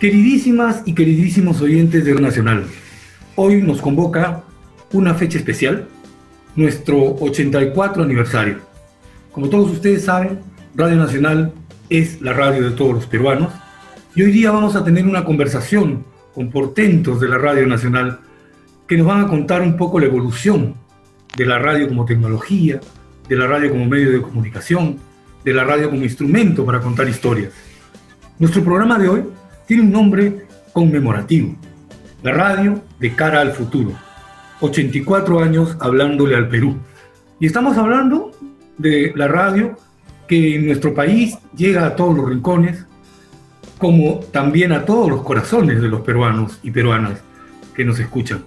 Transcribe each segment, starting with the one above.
Queridísimas y queridísimos oyentes de Radio Nacional, hoy nos convoca una fecha especial, nuestro 84 aniversario. Como todos ustedes saben, Radio Nacional es la radio de todos los peruanos y hoy día vamos a tener una conversación con portentos de la Radio Nacional que nos van a contar un poco la evolución de la radio como tecnología, de la radio como medio de comunicación, de la radio como instrumento para contar historias. Nuestro programa de hoy tiene un nombre conmemorativo: la radio de cara al futuro. 84 años hablándole al Perú. Y estamos hablando de la radio que en nuestro país llega a todos los rincones, como también a todos los corazones de los peruanos y peruanas que nos escuchan.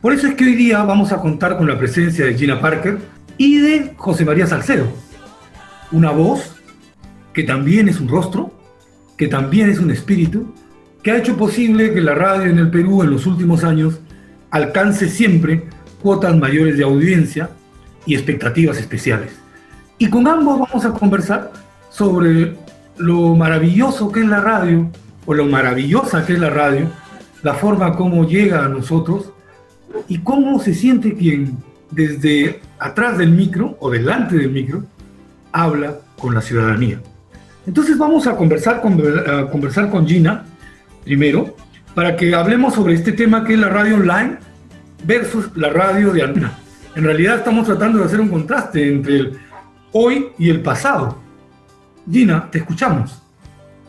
Por eso es que hoy día vamos a contar con la presencia de Gina Parker y de José María Salcedo, una voz que también es un rostro, que también es un espíritu, que ha hecho posible que la radio en el Perú en los últimos años alcance siempre cuotas mayores de audiencia y expectativas especiales. Y con ambos vamos a conversar sobre lo maravilloso que es la radio, o lo maravillosa que es la radio, la forma como llega a nosotros y cómo se siente quien desde atrás del micro o delante del micro habla con la ciudadanía. Entonces vamos a conversar con Gina primero, para que hablemos sobre este tema que es la radio online versus la radio de antena. En realidad estamos tratando de hacer un contraste entre el hoy y el pasado. Gina, te escuchamos.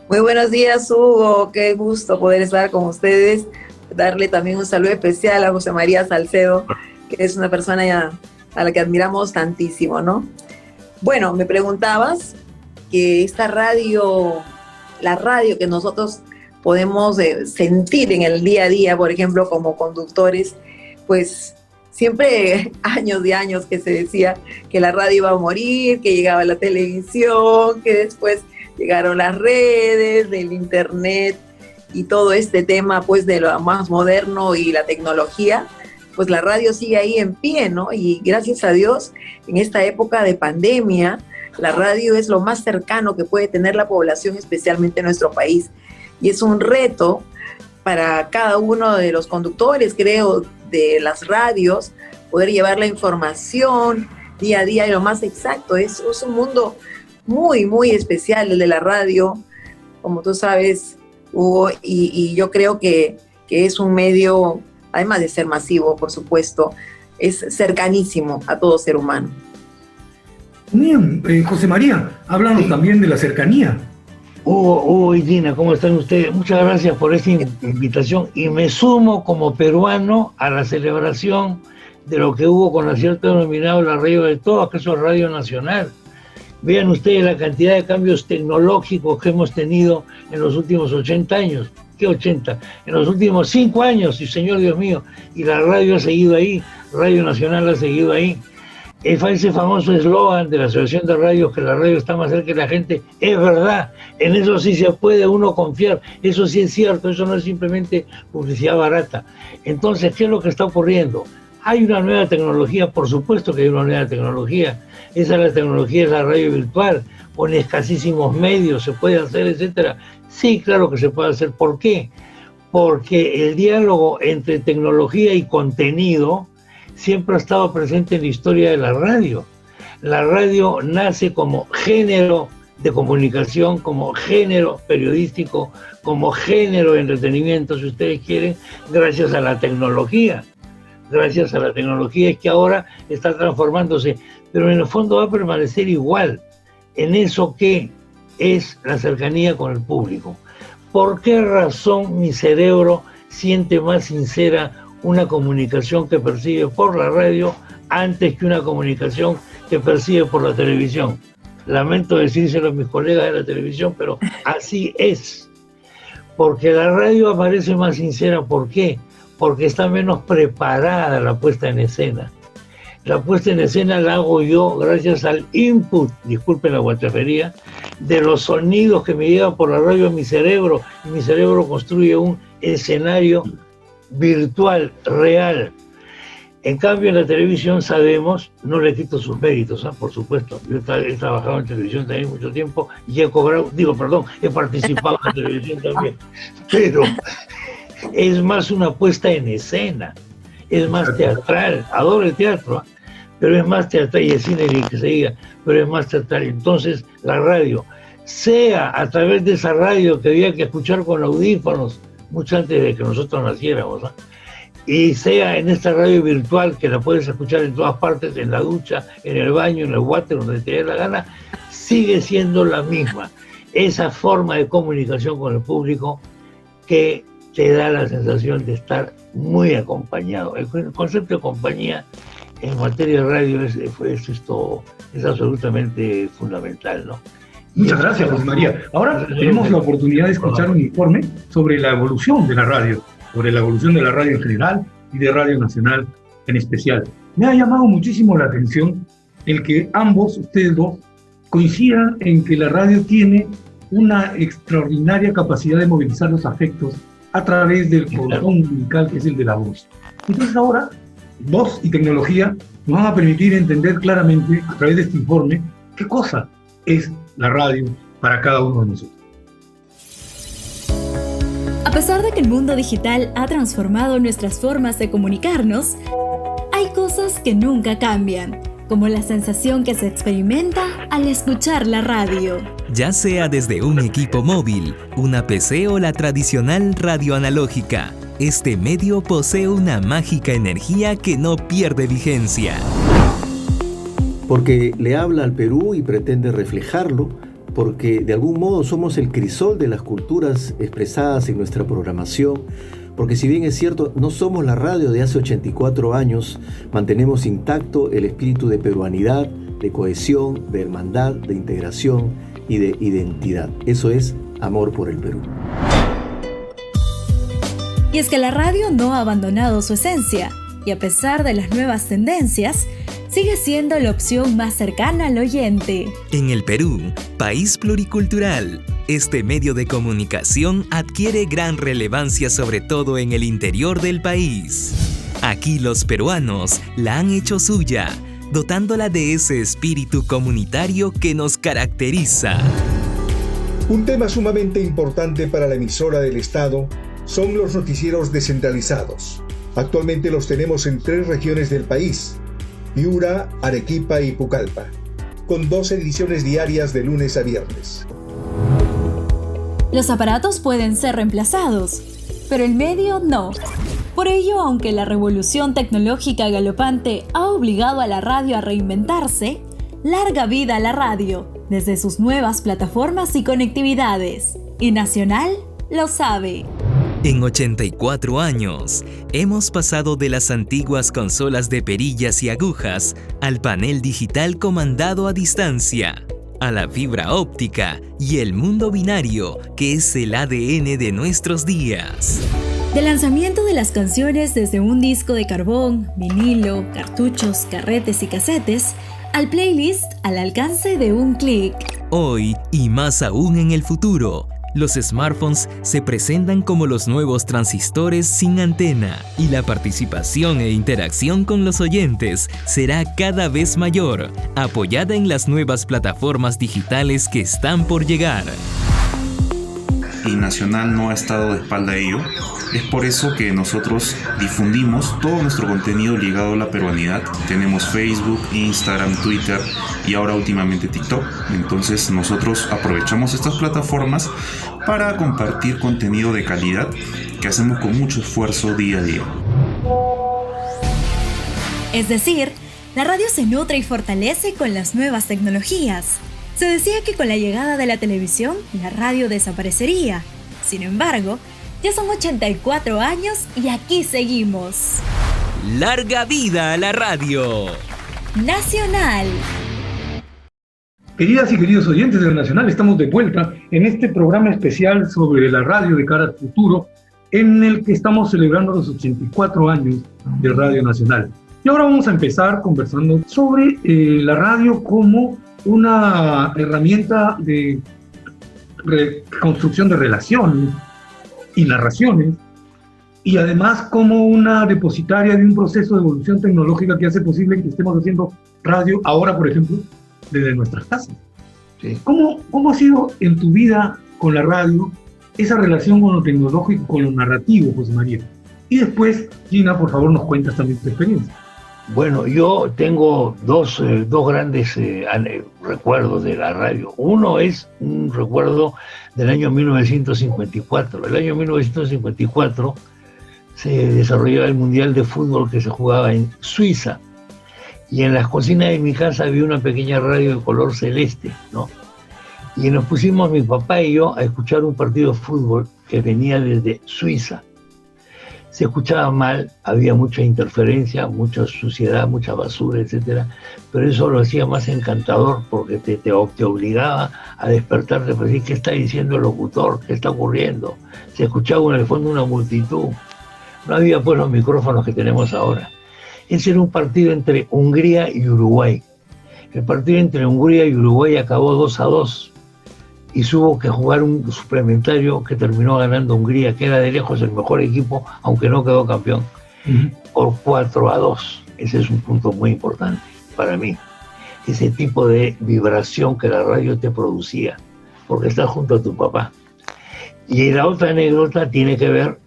Muy buenos días, Hugo. Qué gusto poder estar con ustedes. Darle también un saludo especial a José María Salcedo, que es una persona a la que admiramos tantísimo, ¿no? Bueno, me preguntabas que esta radio, la radio que nosotros podemos sentir en el día a día, por ejemplo, como conductores, pues siempre años y años que se decía que la radio iba a morir, que llegaba la televisión, que después llegaron las redes, del internet y todo este tema pues de lo más moderno y la tecnología, pues la radio sigue ahí en pie, ¿no? Y gracias a Dios, en esta época de pandemia, la radio es lo más cercano que puede tener la población, especialmente en nuestro país. Y es un reto para cada uno de los conductores, creo, de las radios, poder llevar la información día a día y lo más exacto. Es un mundo muy, muy especial el de la radio, como tú sabes, Hugo, y yo creo que es un medio, además de ser masivo, por supuesto, es cercanísimo a todo ser humano. Bien, José María, háblanos también de la cercanía. Hugo y Gina, ¿cómo están ustedes? Muchas gracias por esta invitación y me sumo como peruano a la celebración de lo que hubo con acierto denominado la radio de todos, que eso es Radio Nacional. Vean ustedes la cantidad de cambios tecnológicos que hemos tenido en los últimos 80 años. ¿Qué 80? En los últimos 5 años, y señor Dios mío, y la radio ha seguido ahí, Radio Nacional ha seguido ahí. Ese famoso eslogan de la Asociación de Radios, que la radio está más cerca de la gente, es verdad, en eso sí se puede uno confiar, eso sí es cierto, eso no es simplemente publicidad barata. Entonces, ¿qué es lo que está ocurriendo? Hay una nueva tecnología, por supuesto que hay una nueva tecnología, esa es la tecnología de la radio virtual, con escasísimos medios, se puede hacer, etcétera. Sí, claro que se puede hacer. ¿Por qué? Porque el diálogo entre tecnología y contenido siempre ha estado presente en la historia de la radio. La radio nace como género de comunicación, como género periodístico, como género de entretenimiento, si ustedes quieren, gracias a la tecnología. Gracias a la tecnología es que ahora está transformándose, pero en el fondo va a permanecer igual en eso que es la cercanía con el público. ¿Por qué razón mi cerebro siente más sincera una comunicación que percibe por la radio antes que una comunicación que percibe por la televisión? Lamento decírselo a mis colegas de la televisión, pero así es. Porque la radio aparece más sincera. ¿Por qué? Porque está menos preparada la puesta en escena. La puesta en escena la hago yo gracias al input, disculpen la guachafería, de los sonidos que me llegan por la radio a mi cerebro, y mi cerebro construye un escenario virtual, real. En cambio, en la televisión sabemos, no le quito sus méritos, por supuesto. Yo he trabajado en televisión también mucho tiempo y he cobrado, he participado en televisión también. Pero es más una puesta en escena, es más teatral. Adoro el teatro, pero es más teatral, y el cine ni que se diga, pero es más teatral. Entonces, la radio, sea a través de esa radio que había que escuchar con audífonos, mucho antes de que nosotros naciéramos, y sea en esta radio virtual que la puedes escuchar en todas partes, en la ducha, en el baño, en el water, donde te dé la gana, sigue siendo la misma. Esa forma de comunicación con el público que te da la sensación de estar muy acompañado. El concepto de compañía en materia de radio es absolutamente fundamental, ¿no? Muchas gracias, José María. Ahora tenemos la oportunidad de escuchar un informe sobre la evolución de la radio, sobre la evolución de la radio en general y de Radio Nacional en especial. Me ha llamado muchísimo la atención el que ambos, ustedes dos, coincidan en que la radio tiene una extraordinaria capacidad de movilizar los afectos a través del cordón umbilical que es el de la voz. Entonces ahora, voz y tecnología nos van a permitir entender claramente a través de este informe qué cosa es la radio para cada uno de nosotros. A pesar de que el mundo digital ha transformado nuestras formas de comunicarnos, hay cosas que nunca cambian, como la sensación que se experimenta al escuchar la radio. Ya sea desde un equipo móvil, una PC o la tradicional radio analógica, este medio posee una mágica energía que no pierde vigencia. Porque le habla al Perú y pretende reflejarlo, porque de algún modo somos el crisol de las culturas expresadas en nuestra programación, porque si bien es cierto, no somos la radio de hace 84 años, mantenemos intacto el espíritu de peruanidad, de cohesión, de hermandad, de integración y de identidad. Eso es amor por el Perú. Y es que la radio no ha abandonado su esencia, y a pesar de las nuevas tendencias, sigue siendo la opción más cercana al oyente. En el Perú, país pluricultural, este medio de comunicación adquiere gran relevancia sobre todo en el interior del país. Aquí los peruanos la han hecho suya, dotándola de ese espíritu comunitario que nos caracteriza. Un tema sumamente importante para la emisora del Estado son los noticieros descentralizados. Actualmente los tenemos en 3 regiones del país: Piura, Arequipa y Pucallpa, con 2 ediciones diarias de lunes a viernes. Los aparatos pueden ser reemplazados, pero el medio no. Por ello, aunque la revolución tecnológica galopante ha obligado a la radio a reinventarse, larga vida a la radio, desde sus nuevas plataformas y conectividades. Y Nacional lo sabe. En 84 años, hemos pasado de las antiguas consolas de perillas y agujas al panel digital comandado a distancia, a la fibra óptica y el mundo binario, que es el ADN de nuestros días. Del lanzamiento de las canciones desde un disco de carbón, vinilo, cartuchos, carretes y casetes, al playlist al alcance de un clic. Hoy, y más aún en el futuro, los smartphones se presentan como los nuevos transistores sin antena y la participación e interacción con los oyentes será cada vez mayor, apoyada en las nuevas plataformas digitales que están por llegar. Y Nacional no ha estado de espalda a ello. Es por eso que nosotros difundimos todo nuestro contenido ligado a la peruanidad. Tenemos Facebook, Instagram, Twitter y ahora últimamente TikTok. Entonces nosotros aprovechamos estas plataformas para compartir contenido de calidad que hacemos con mucho esfuerzo día a día. Es decir, la radio se nutre y fortalece con las nuevas tecnologías. Se decía que con la llegada de la televisión, la radio desaparecería. Sin embargo, ya son 84 años y aquí seguimos. ¡Larga vida a la radio! Nacional. Queridas y queridos oyentes de Nacional, estamos de vuelta en este programa especial sobre la radio de cara al futuro, en el que estamos celebrando los 84 años de Radio Nacional. Y ahora vamos a empezar conversando sobre la radio como una herramienta de construcción de relaciones y narraciones y además como una depositaria de un proceso de evolución tecnológica que hace posible que estemos haciendo radio ahora, por ejemplo, desde nuestras casas. Sí. ¿Cómo ha sido en tu vida con la radio esa relación con lo tecnológico, con lo narrativo, José María? Y después, Gina, por favor, nos cuentas también tu experiencia. Bueno, yo tengo dos grandes recuerdos de la radio. Uno es un recuerdo del año 1954. El año 1954 se desarrollaba el Mundial de Fútbol que se jugaba en Suiza. Y en las cocinas de mi casa había una pequeña radio de color celeste, ¿no? Y nos pusimos mi papá y yo a escuchar un partido de fútbol que venía desde Suiza. Se escuchaba mal, había mucha interferencia, mucha suciedad, mucha basura, etcétera, pero eso lo hacía más encantador porque te obligaba a despertarte para decir qué está diciendo el locutor, qué está ocurriendo. Se escuchaba en el fondo una multitud. No había pues los micrófonos que tenemos ahora. Ese era un partido entre Hungría y Uruguay. El partido entre Hungría y Uruguay acabó 2-2 y hubo que jugar un suplementario que terminó ganando Hungría, que era de lejos el mejor equipo, aunque no quedó campeón, por 4-2. Ese es un punto muy importante para mí. Ese tipo de vibración que la radio te producía, porque estás junto a tu papá. Y la otra anécdota tiene que ver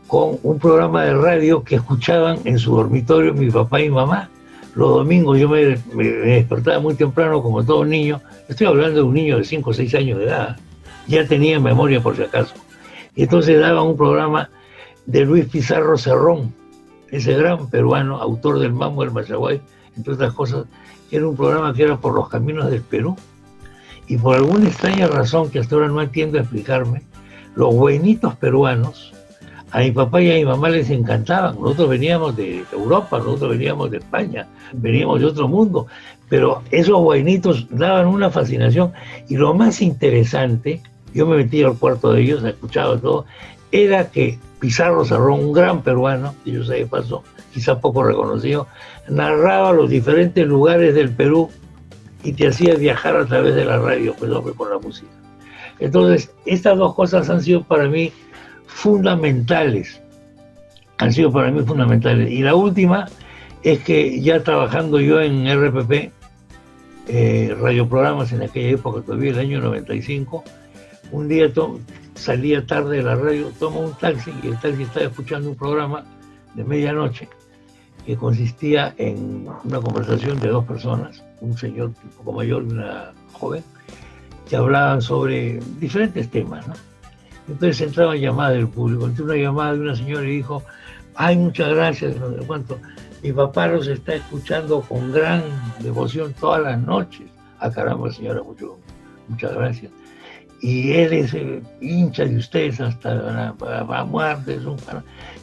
con un programa de radio que escuchaban en su dormitorio mi papá y mi mamá. Los domingos yo me despertaba muy temprano, como todo niño. Estoy hablando de un niño de 5 o 6 años de edad. Ya tenía memoria por si acaso. Y entonces daban un programa de Luis Pizarro Cerrón, ese gran peruano, autor del Mambo del Machaguay, entre otras cosas. Era un programa que era por los caminos del Perú. Y por alguna extraña razón que hasta ahora no entiendo a explicarme, los buenitos peruanos, a mi papá y a mi mamá les encantaban. Nosotros veníamos de Europa, nosotros veníamos de España, veníamos de otro mundo, pero esos guainitos daban una fascinación. Y lo más interesante, yo me metí al cuarto de ellos, escuchaba todo, era que Pizarro Cerrón, un gran peruano, que yo sé de paso, quizá poco reconocido, narraba los diferentes lugares del Perú y te hacía viajar a través de la radio, pues hombre, con la música. Entonces, estas dos cosas han sido para mí fundamentales. Y la última es que ya trabajando yo en RPP, radioprogramas en aquella época, todavía el año 95, un día salía tarde de la radio, tomo un taxi y el taxi estaba escuchando un programa de medianoche que consistía en una conversación de dos personas, un señor un poco mayor y una joven, que hablaban sobre diferentes temas, ¿no? Entonces entraban llamadas del público. Entró una llamada de una señora y dijo: ay, muchas gracias, no sé cuánto, mi papá los está escuchando con gran devoción todas las noches. Ah, caramba, señora, muchas gracias. Y él es hincha de ustedes hasta la muerte.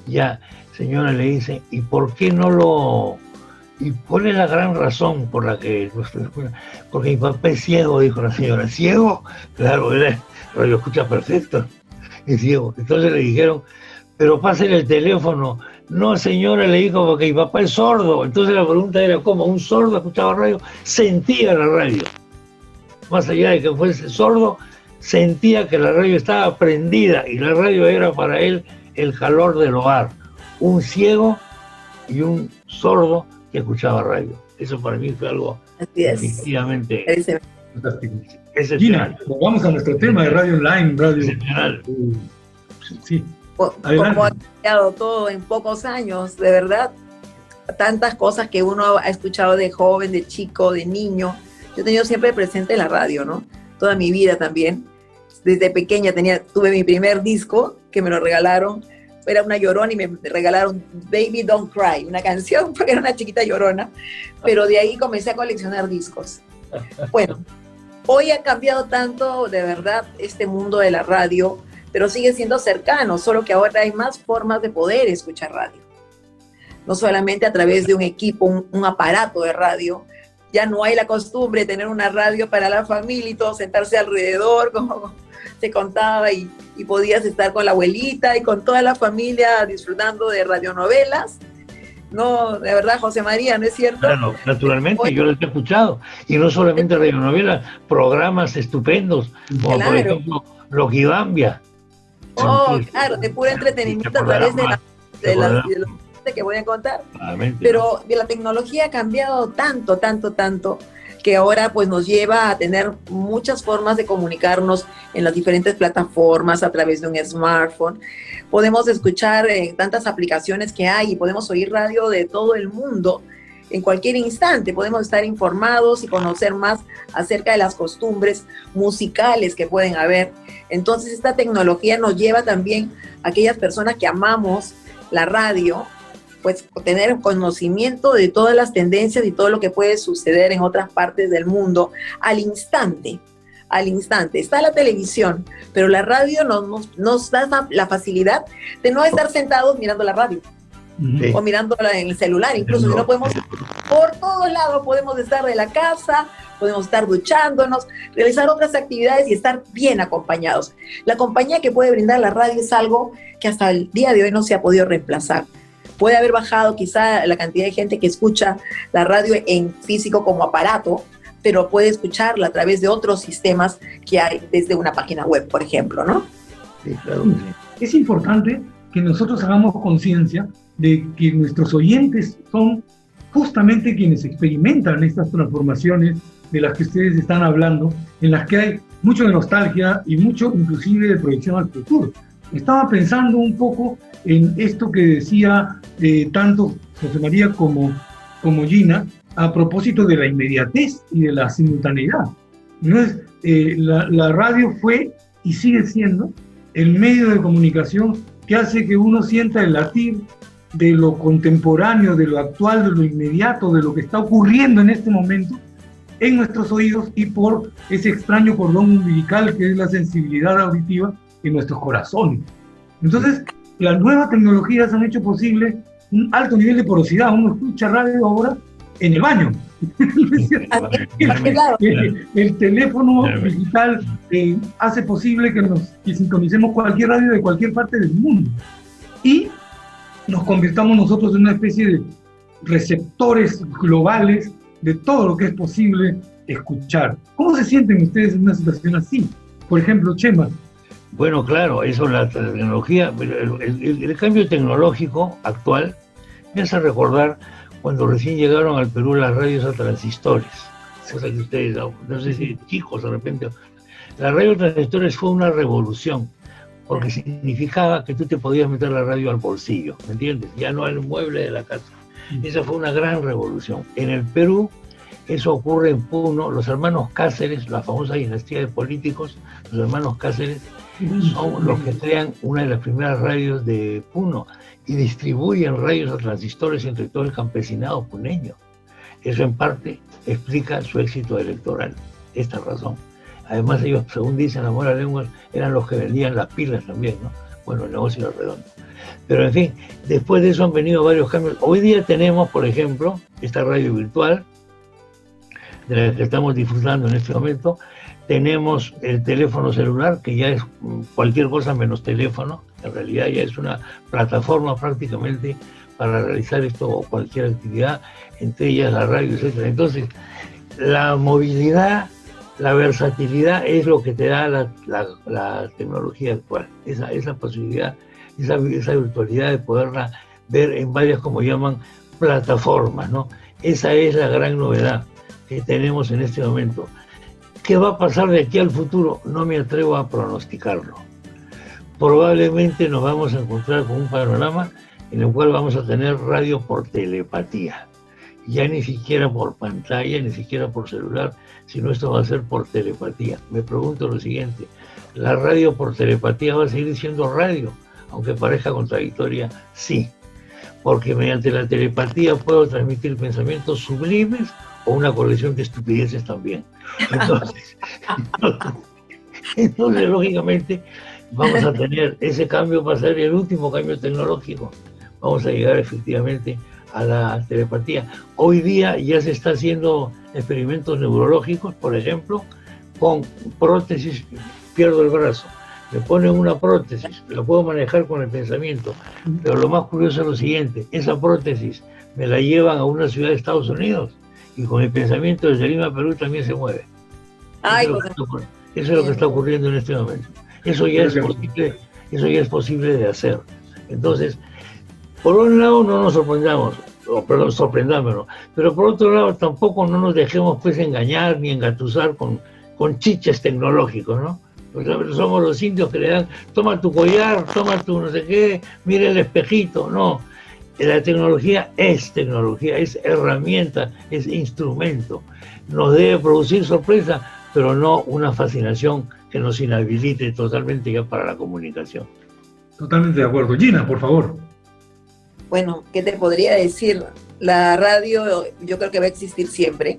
Ya, señora, le dice, ¿y por qué no lo...? ¿Y cuál es la gran razón por la que...? Porque mi papá es ciego, dijo la señora. ¿Ciego? Claro, él lo escucha perfecto. Es ciego. Entonces le dijeron, pero pásenle el teléfono. No, señora, le dijo, porque mi papá es sordo. Entonces la pregunta era, ¿cómo? ¿Un sordo escuchaba radio? Sentía la radio. Más allá de que fuese sordo, sentía que la radio estaba prendida y la radio era para él el calor del hogar. Un ciego y un sordo que escuchaba radio. Eso para mí fue algo definitivamente excepcional. Gina, vamos a nuestro tema de radio online, radio excepcional. Sí. Como ha cambiado todo en pocos años, de verdad, tantas cosas que uno ha escuchado de joven, de chico, de niño. Yo he tenido siempre presente la radio, ¿no? Toda mi vida también. Desde pequeña tuve mi primer disco que me lo regalaron. Era una llorona y me regalaron Baby Don't Cry, una canción, porque era una chiquita llorona. Pero de ahí comencé a coleccionar discos. Bueno, hoy ha cambiado tanto, de verdad, este mundo de la radio, pero sigue siendo cercano, solo que ahora hay más formas de poder escuchar radio. No solamente a través de un equipo, un aparato de radio. Ya no hay la costumbre de tener una radio para la familia y todos sentarse alrededor, como se contaba, y podías estar con la abuelita y con toda la familia disfrutando de radionovelas. No, de verdad, José María, ¿no es cierto? Claro, naturalmente, yo los he escuchado. Y no solamente radionovelas, programas estupendos, como por ejemplo Loquibambia. Oh, claro, de puro entretenimiento a través de la de los que voy a contar. Pero la tecnología ha cambiado tanto, que ahora pues nos lleva a tener muchas formas de comunicarnos en las diferentes plataformas a través de un smartphone. Podemos escuchar tantas aplicaciones que hay y podemos oír radio de todo el mundo en cualquier instante. Podemos estar informados y conocer más acerca de las costumbres musicales que pueden haber. Entonces esta tecnología nos lleva también a aquellas personas que amamos la radio, pues tener conocimiento de todas las tendencias y todo lo que puede suceder en otras partes del mundo al instante. Está la televisión, pero la radio nos da la facilidad de no estar sentados mirando la radio. Sí. O mirándola en el celular, incluso si no podemos, por todos lados podemos estar de la casa, podemos estar duchándonos, realizar otras actividades y estar bien acompañados. La compañía que puede brindar la radio es algo que hasta el día de hoy no se ha podido reemplazar. Puede haber bajado quizá la cantidad de gente que escucha la radio en físico como aparato, pero puede escucharla a través de otros sistemas que hay desde una página web, por ejemplo, ¿no? Sí, claro. Es importante que nosotros hagamos conciencia de que nuestros oyentes son justamente quienes experimentan estas transformaciones de las que ustedes están hablando, en las que hay mucho de nostalgia y mucho inclusive de proyección al futuro. Estaba pensando un poco en esto que decía tanto José María como Gina, a propósito de la inmediatez y de la simultaneidad. Entonces, la radio fue y sigue siendo el medio de comunicación que hace que uno sienta el latir de lo contemporáneo, de lo actual, de lo inmediato, de lo que está ocurriendo en este momento en nuestros oídos y por ese extraño cordón umbilical que es la sensibilidad auditiva en nuestros corazones. Entonces, las nuevas tecnologías han hecho posible un alto nivel de porosidad. Uno escucha radio ahora en el baño. El teléfono digital hace posible que sintonicemos cualquier radio de cualquier parte del mundo y nos convirtamos nosotros en una especie de receptores globales de todo lo que es posible escuchar. ¿Cómo se sienten ustedes en una situación así? Por ejemplo, Chema. Bueno, claro, eso, la tecnología, el cambio tecnológico actual me hace recordar cuando recién llegaron al Perú las radios a transistores. O sea, que ustedes, no sé si chicos de repente, la radio a transistores fue una revolución, porque significaba que tú te podías meter la radio al bolsillo, ¿me entiendes? Ya no al mueble de la casa. Esa fue una gran revolución. En el Perú, eso ocurre en Puno. Los hermanos Cáceres, la famosa dinastía de políticos, los hermanos Cáceres, son los que crean una de las primeras radios de Puno y distribuyen radios a transistores entre todo el campesinado puneño. Eso en parte explica su éxito electoral, esta razón. Además ellos, según dicen la mala lengua, eran los que vendían las pilas también, ¿no? Bueno, el negocio era redondo. Pero en fin, después de eso han venido varios cambios. Hoy día tenemos, por ejemplo, esta radio virtual, de la que estamos disfrutando en este momento. Tenemos el teléfono celular, que ya es cualquier cosa menos teléfono. En realidad ya es una plataforma prácticamente para realizar esto o cualquier actividad, entre ellas la radio, etc. Entonces, la movilidad, la versatilidad es lo que te da la tecnología actual. Esa posibilidad, esa virtualidad de poderla ver en varias, como llaman, plataformas, ¿no? Esa es la gran novedad que tenemos en este momento. ¿Qué va a pasar de aquí al futuro? No me atrevo a pronosticarlo. Probablemente nos vamos a encontrar con un panorama en el cual vamos a tener radio por telepatía. Ya ni siquiera por pantalla, ni siquiera por celular, sino esto va a ser por telepatía. Me pregunto lo siguiente, ¿la radio por telepatía va a seguir siendo radio? Aunque parezca contradictoria, sí. Porque mediante la telepatía puedo transmitir pensamientos sublimes o una colección de estupideces también. Entonces, lógicamente, vamos a tener ese cambio, va a ser el último cambio tecnológico. Vamos a llegar efectivamente a la telepatía. Hoy día ya se está haciendo experimentos neurológicos, por ejemplo, con prótesis. Pierdo el brazo, me ponen una prótesis, la puedo manejar con el pensamiento, pero lo más curioso es lo siguiente, esa prótesis me la llevan a una ciudad de Estados Unidos y con el pensamiento desde Lima, Perú también se mueve. Eso es lo que está ocurriendo en este momento. Eso ya es posible de hacer. Entonces, Por un lado no nos sorprendámonos, pero por otro lado tampoco no nos dejemos pues engañar ni engatusar con chiches tecnológicos, ¿no? Pues somos los indios que le dan, toma tu collar, toma tu no sé qué, mira el espejito, no. La tecnología, es herramienta, es instrumento. Nos debe producir sorpresa, pero no una fascinación que nos inhabilite totalmente ya para la comunicación. Totalmente de acuerdo. Gina, por favor. Bueno, ¿qué te podría decir? La radio yo creo que va a existir siempre.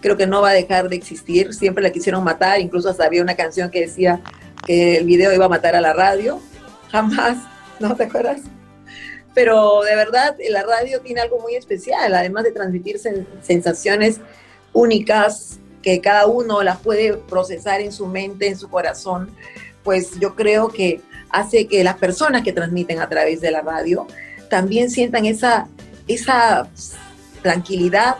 Creo que no va a dejar de existir. Siempre la quisieron matar. Incluso hasta había una canción que decía que el video iba a matar a la radio. Jamás, ¿no te acuerdas? Pero de verdad, la radio tiene algo muy especial. Además de transmitir sensaciones únicas que cada uno las puede procesar en su mente, en su corazón, pues yo creo que hace que las personas que transmiten a través de la radio también sientan esa tranquilidad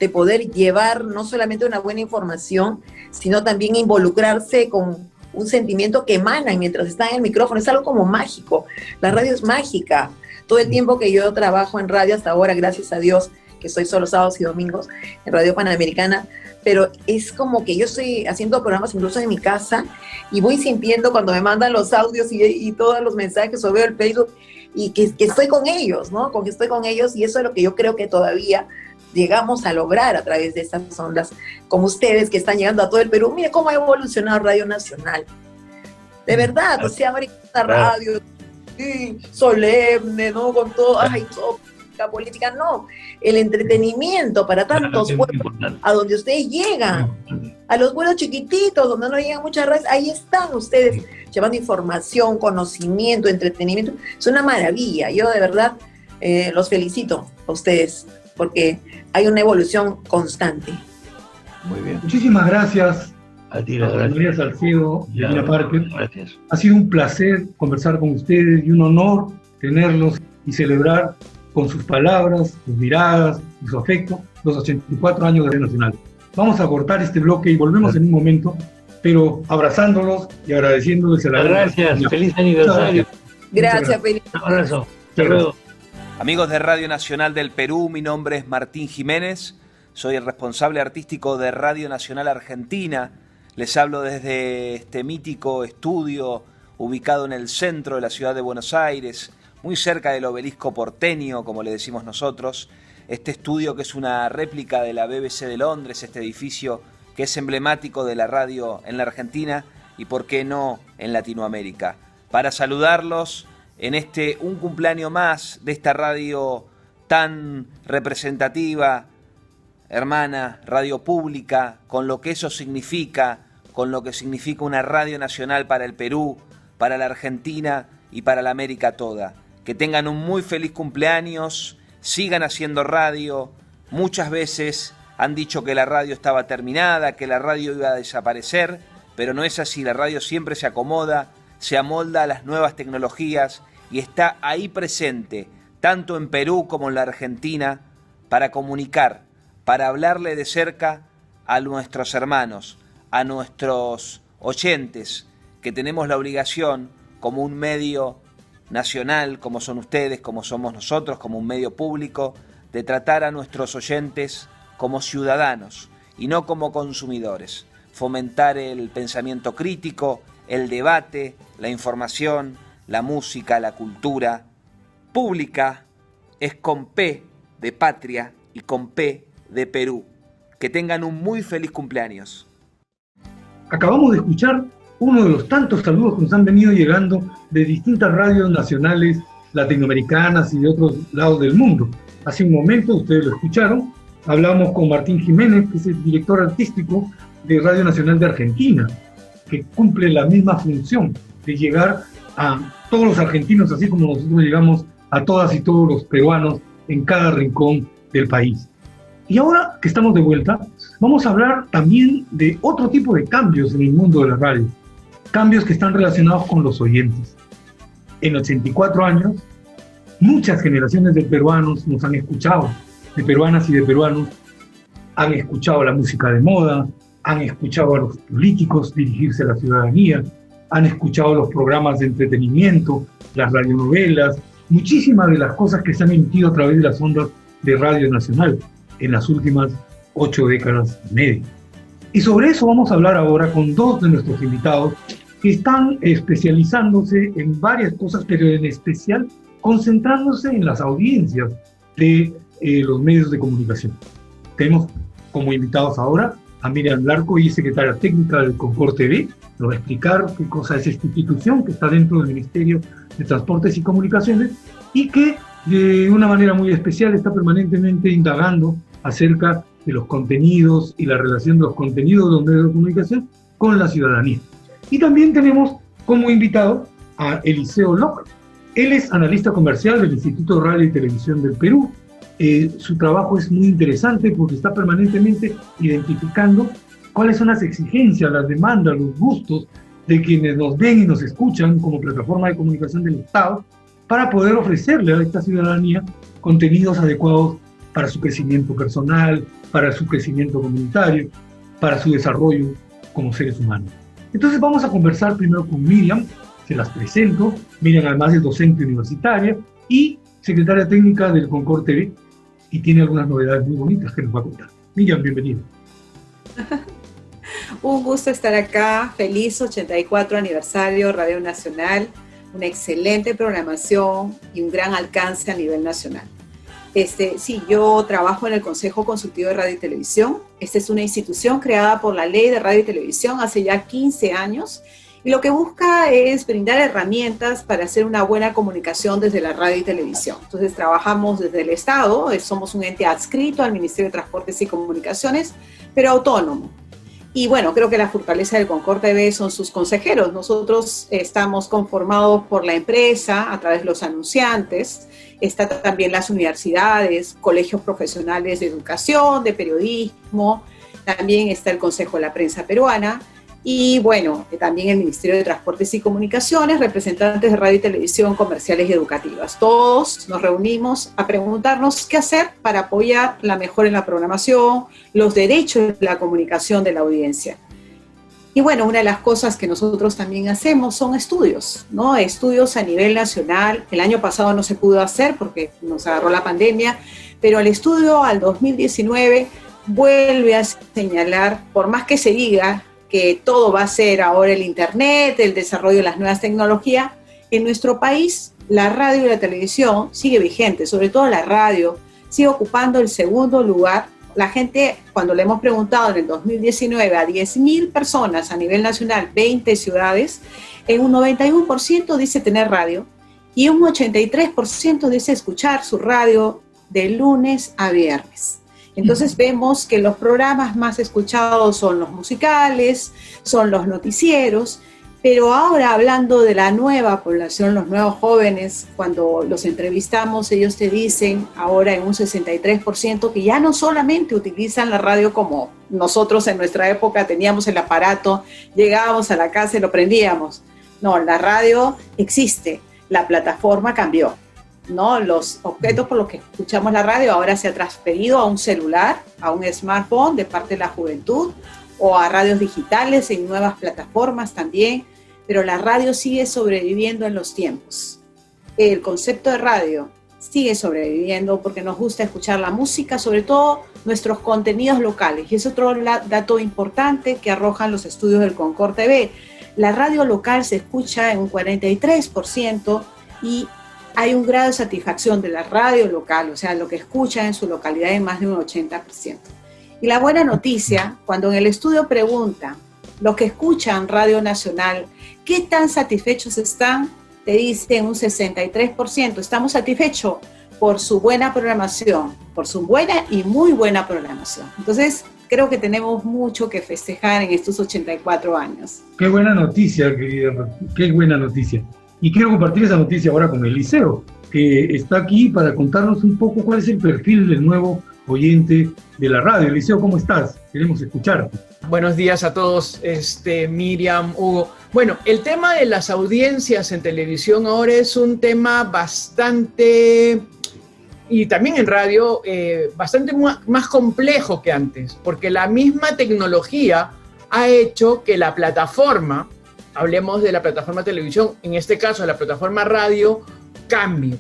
de poder llevar no solamente una buena información, sino también involucrarse con un sentimiento que emana mientras está en el micrófono. Es algo como mágico. La radio es mágica. Todo el tiempo que yo trabajo en radio hasta ahora, gracias a Dios, que estoy solo sábados y domingos en Radio Panamericana, pero es como que yo estoy haciendo programas incluso en mi casa y voy sintiendo cuando me mandan los audios y todos los mensajes o veo el Facebook y que estoy con ellos, ¿no? Con que estoy con ellos, y eso es lo que yo creo que todavía llegamos a lograr a través de estas ondas, como ustedes que están llegando a todo el Perú. Mire cómo ha evolucionado Radio Nacional. De verdad, o sea, ahora esta radio solemne, ¿no? Con todo, todo la política, no. El entretenimiento para tantos pueblos, a donde ustedes llegan, a los pueblos chiquititos, donde no llegan muchas redes, ahí están ustedes llevando información, conocimiento, entretenimiento. Es una maravilla. Yo de verdad los felicito a ustedes, porque hay una evolución constante. Muy bien. Muchísimas gracias a ti, María Salcedo y Gina Parker. Gracias. Ha sido un placer conversar con ustedes y un honor tenerlos y celebrar con sus palabras, sus miradas y su afecto los 84 años de Radio Nacional. Vamos a cortar este bloque y volvemos en un momento, pero abrazándolos y agradeciéndoles el Gracias, feliz aniversario. Gracias, feliz. Un abrazo. Hasta luego. Amigos de Radio Nacional del Perú, mi nombre es Martín Jiménez, soy el responsable artístico de Radio Nacional Argentina. Les hablo desde este mítico estudio ubicado en el centro de la ciudad de Buenos Aires, muy cerca del obelisco porteño, como le decimos nosotros. Este estudio que es una réplica de la BBC de Londres, este edificio que es emblemático de la radio en la Argentina y, por qué no, en Latinoamérica. Para saludarlos en un cumpleaños más de esta radio tan representativa, hermana, radio pública, con lo que eso significa, con lo que significa una radio nacional para el Perú, para la Argentina y para la América toda. Que tengan un muy feliz cumpleaños, sigan haciendo radio. Muchas veces han dicho que la radio estaba terminada, que la radio iba a desaparecer, pero no es así. La radio siempre se acomoda, se amolda a las nuevas tecnologías y está ahí presente, tanto en Perú como en la Argentina, para comunicar, para hablarle de cerca a nuestros hermanos, a nuestros oyentes, que tenemos la obligación como un medio nacional, como son ustedes, como somos nosotros, como un medio público, de tratar a nuestros oyentes como ciudadanos y no como consumidores. Fomentar el pensamiento crítico, el debate, la información, la música, la cultura. Pública es con P de patria y con P de Perú. Que tengan un muy feliz cumpleaños. Acabamos de escuchar uno de los tantos saludos que nos han venido llegando de distintas radios nacionales latinoamericanas y de otros lados del mundo. Hace un momento, ustedes lo escucharon, hablamos con Martín Jiménez, que es el director artístico de Radio Nacional de Argentina, que cumple la misma función de llegar a todos los argentinos, así como nosotros llegamos a todas y todos los peruanos en cada rincón del país. Y ahora que estamos de vuelta, vamos a hablar también de otro tipo de cambios en el mundo de la radio. Cambios que están relacionados con los oyentes. En 84 años, muchas generaciones de peruanos nos han escuchado, de peruanas y de peruanos, han escuchado la música de moda, han escuchado a los políticos dirigirse a la ciudadanía, han escuchado los programas de entretenimiento, las radionovelas, muchísimas de las cosas que se han emitido a través de las ondas de Radio Nacional en las últimas 8 décadas y media. Y sobre eso vamos a hablar ahora con dos de nuestros invitados que están especializándose en varias cosas, pero en especial concentrándose en las audiencias de los medios de comunicación. Tenemos como invitados ahora a Miriam Larco, y secretaria técnica del Concord TV. Nos va a explicar qué cosa es esta institución que está dentro del Ministerio de Transportes y Comunicaciones y que de una manera muy especial está permanentemente indagando acerca de los contenidos y la relación de los contenidos de los medios de comunicación con la ciudadanía. Y también tenemos como invitado a Eliseo López. Él es analista comercial del Instituto de Radio y Televisión del Perú. Su trabajo es muy interesante porque está permanentemente identificando cuáles son las exigencias, las demandas, los gustos de quienes nos ven y nos escuchan como plataforma de comunicación del Estado para poder ofrecerle a esta ciudadanía contenidos adecuados para su crecimiento personal, para su crecimiento comunitario, para su desarrollo como seres humanos. Entonces vamos a conversar primero con Miriam, se las presento. Miriam además es docente universitaria y secretaria técnica del Concord TV y tiene algunas novedades muy bonitas que nos va a contar. Miriam, bienvenida. Un gusto estar acá, feliz 84 aniversario Radio Nacional, una excelente programación y un gran alcance a nivel nacional. Sí, yo trabajo en el Consejo Consultivo de Radio y Televisión. Esta es una institución creada por la Ley de Radio y Televisión hace ya 15 años y lo que busca es brindar herramientas para hacer una buena comunicación desde la radio y televisión. Entonces trabajamos desde el Estado, somos un ente adscrito al Ministerio de Transportes y Comunicaciones, pero autónomo. Y bueno, creo que la fortaleza del Concord TV son sus consejeros. Nosotros estamos conformados por la empresa a través de los anunciantes, está también las universidades, colegios profesionales de educación, de periodismo, también está el Consejo de la Prensa Peruana y bueno, también el Ministerio de Transportes y Comunicaciones, representantes de radio y televisión comerciales y educativas. Todos nos reunimos a preguntarnos qué hacer para apoyar la mejora en la programación, los derechos de la comunicación de la audiencia. Y bueno, una de las cosas que nosotros también hacemos son estudios, ¿no? Estudios a nivel nacional. El año pasado no se pudo hacer porque nos agarró la pandemia, pero el estudio al 2019 vuelve a señalar, por más que se diga que todo va a ser ahora el Internet, el desarrollo de las nuevas tecnologías, en nuestro país la radio y la televisión sigue vigente, sobre todo la radio, sigue ocupando el segundo lugar. La gente, cuando le hemos preguntado en el 2019 a 10.000 personas a nivel nacional, 20 ciudades, en un 91% dice tener radio y un 83% dice escuchar su radio de lunes a viernes. Entonces vemos que los programas más escuchados son los musicales, son los noticieros, pero ahora hablando de la nueva población, los nuevos jóvenes, cuando los entrevistamos, ellos te dicen ahora en un 63% que ya no solamente utilizan la radio como nosotros en nuestra época teníamos el aparato, llegábamos a la casa y lo prendíamos. No, la radio existe, la plataforma cambió, ¿no? Los objetos por los que escuchamos la radio ahora se ha transferido a un celular, a un smartphone de parte de la juventud o a radios digitales en nuevas plataformas también, pero la radio sigue sobreviviendo en los tiempos. El concepto de radio sigue sobreviviendo porque nos gusta escuchar la música, sobre todo nuestros contenidos locales, y es otro dato importante que arrojan los estudios del Concord TV. La radio local se escucha en un 43% y hay un grado de satisfacción de la radio local, o sea, lo que escucha en su localidad en más de un 80%. Y la buena noticia, cuando en el estudio pregunta los que escuchan Radio Nacional, ¿qué tan satisfechos están? Te dicen un 63%, estamos satisfechos por su buena programación, por su buena y muy buena programación. Entonces, creo que tenemos mucho que festejar en estos 84 años. Qué buena noticia, querida, qué buena noticia. Y quiero compartir esa noticia ahora con Eliseo, que está aquí para contarnos un poco cuál es el perfil del nuevo oyente de la radio. Eliseo, ¿cómo estás? Queremos escucharte. Buenos días a todos, Miriam, Hugo. Bueno, el tema de las audiencias en televisión ahora es un tema bastante, y también en radio, bastante más complejo que antes, porque la misma tecnología ha hecho que la plataforma, hablemos de la plataforma televisión, en este caso la plataforma radio, cambie.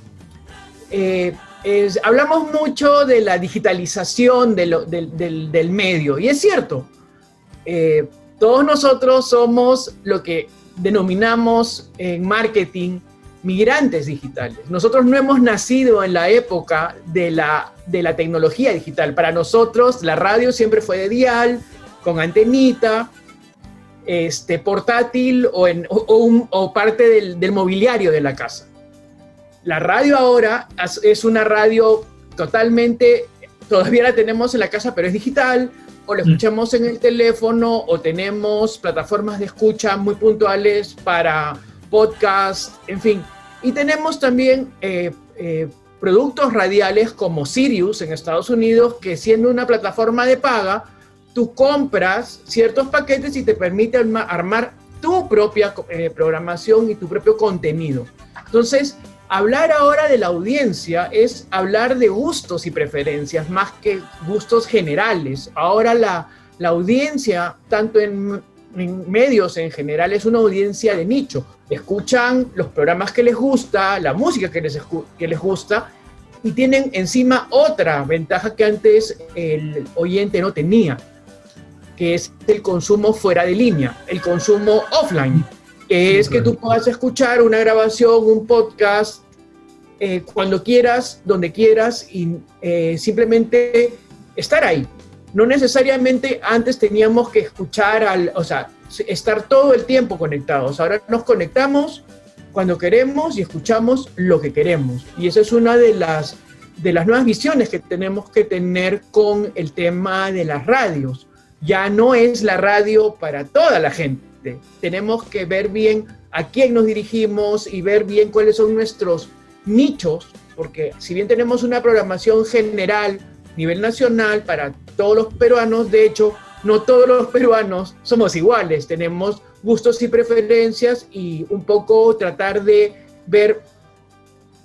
hablamos mucho de la digitalización del medio, y es cierto, todos nosotros somos lo que denominamos en marketing migrantes digitales. Nosotros no hemos nacido en la época de la tecnología digital. Para nosotros la radio siempre fue de dial, con antenita, portátil o parte del mobiliario de la casa. La radio ahora es una radio totalmente, todavía la tenemos en la casa, pero es digital, o la escuchamos en el teléfono, o tenemos plataformas de escucha muy puntuales para podcast, en fin. Y tenemos también productos radiales como Sirius en Estados Unidos, que siendo una plataforma de paga, tú compras ciertos paquetes y te permite armar tu propia programación y tu propio contenido. Entonces, hablar ahora de la audiencia es hablar de gustos y preferencias más que gustos generales. Ahora la audiencia, tanto en medios en general, es una audiencia de nicho. Escuchan los programas que les gusta, la música que les gusta, y tienen encima otra ventaja que antes el oyente no tenía, que es el consumo fuera de línea, el consumo offline, que es que tú puedas escuchar una grabación, un podcast, cuando quieras, donde quieras, y simplemente estar ahí. No necesariamente antes teníamos que escuchar, estar todo el tiempo conectados. Ahora nos conectamos cuando queremos y escuchamos lo que queremos. Y esa es una de las nuevas visiones que tenemos que tener con el tema de las radios. Ya no es la radio para toda la gente. Tenemos que ver bien a quién nos dirigimos y ver bien cuáles son nuestros nichos, porque si bien tenemos una programación general a nivel nacional para todos los peruanos, de hecho, no todos los peruanos somos iguales, tenemos gustos y preferencias, y un poco tratar de ver,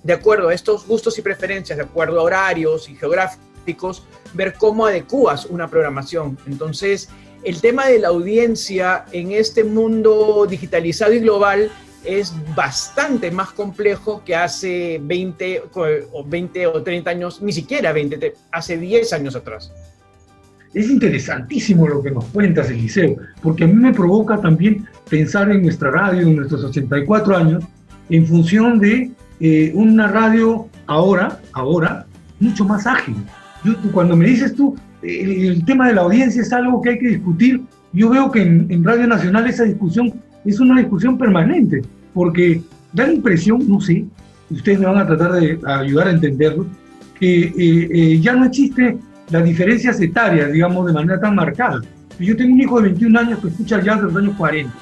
de acuerdo a estos gustos y preferencias, de acuerdo a horarios y geográficos, ver cómo adecuas una programación. Entonces, el tema de la audiencia en este mundo digitalizado y global es bastante más complejo que hace 20 o 30 años, ni siquiera 20, hace 10 años atrás. Es interesantísimo lo que nos cuentas, Eliseo, porque a mí me provoca también pensar en nuestra radio, en nuestros 84 años, en función de una radio ahora, mucho más ágil. Cuando me dices tú, el tema de la audiencia es algo que hay que discutir, yo veo que en Radio Nacional esa discusión es una discusión permanente, porque da la impresión, no sé, ustedes me van a tratar de ayudar a entenderlo, que ya no existe las diferencias etarias, digamos, de manera tan marcada. Yo tengo un hijo de 21 años que escucha jazz de los años 40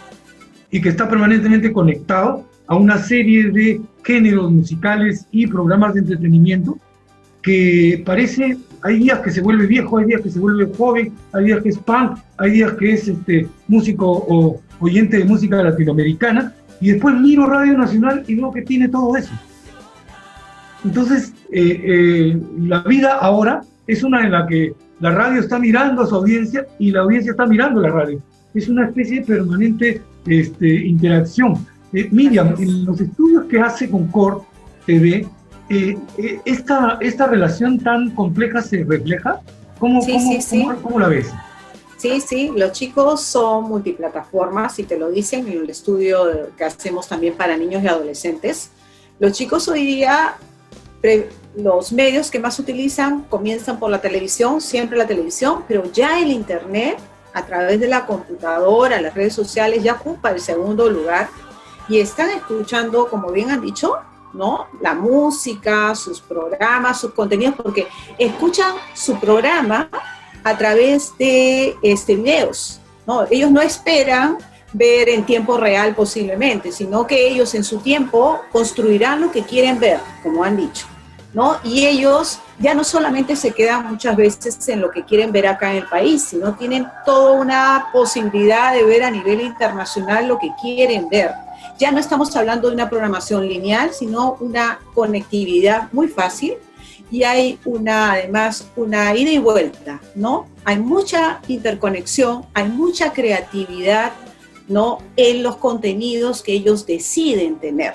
y que está permanentemente conectado a una serie de géneros musicales y programas de entretenimiento que parece, hay días que se vuelve viejo, hay días que se vuelve joven, hay días que es punk, hay días que es músico o oyente de música latinoamericana, y después miro Radio Nacional y veo que tiene todo eso. Entonces, la vida ahora es una en la que la radio está mirando a su audiencia y la audiencia está mirando a la radio. Es una especie de permanente interacción. Miriam, en los estudios que hace con Core TV, ¿esta relación tan compleja se refleja? ¿Cómo la ves? Sí, los chicos son multiplataformas y te lo dicen en el estudio que hacemos también para niños y adolescentes. Los chicos hoy día, los medios que más utilizan comienzan por la televisión, siempre la televisión, pero ya el internet, a través de la computadora, las redes sociales, ya ocupa el segundo lugar y están escuchando, como bien han dicho, ¿no?, la música, sus programas, sus contenidos, porque escuchan su programa a través de videos, ¿no? Ellos no esperan ver en tiempo real posiblemente, sino que ellos en su tiempo construirán lo que quieren ver, como han dicho, ¿no? Y ellos ya no solamente se quedan muchas veces en lo que quieren ver acá en el país, sino tienen toda una posibilidad de ver a nivel internacional lo que quieren ver. Ya no estamos hablando de una programación lineal, sino una conectividad muy fácil, y hay además una ida y vuelta, ¿no? Hay mucha interconexión, hay mucha creatividad, ¿no?, en los contenidos que ellos deciden tener.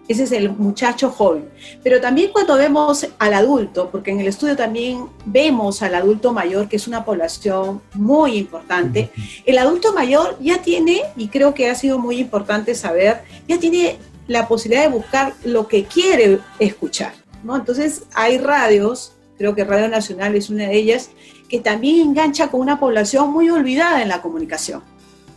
Ese es el muchacho joven. Pero también cuando vemos al adulto, porque en el estudio también vemos al adulto mayor, que es una población muy importante, el adulto mayor ya tiene, y creo que ha sido muy importante saber, ya tiene la posibilidad de buscar lo que quiere escuchar, ¿no? Entonces hay radios, creo que Radio Nacional es una de ellas, que también engancha con una población muy olvidada en la comunicación,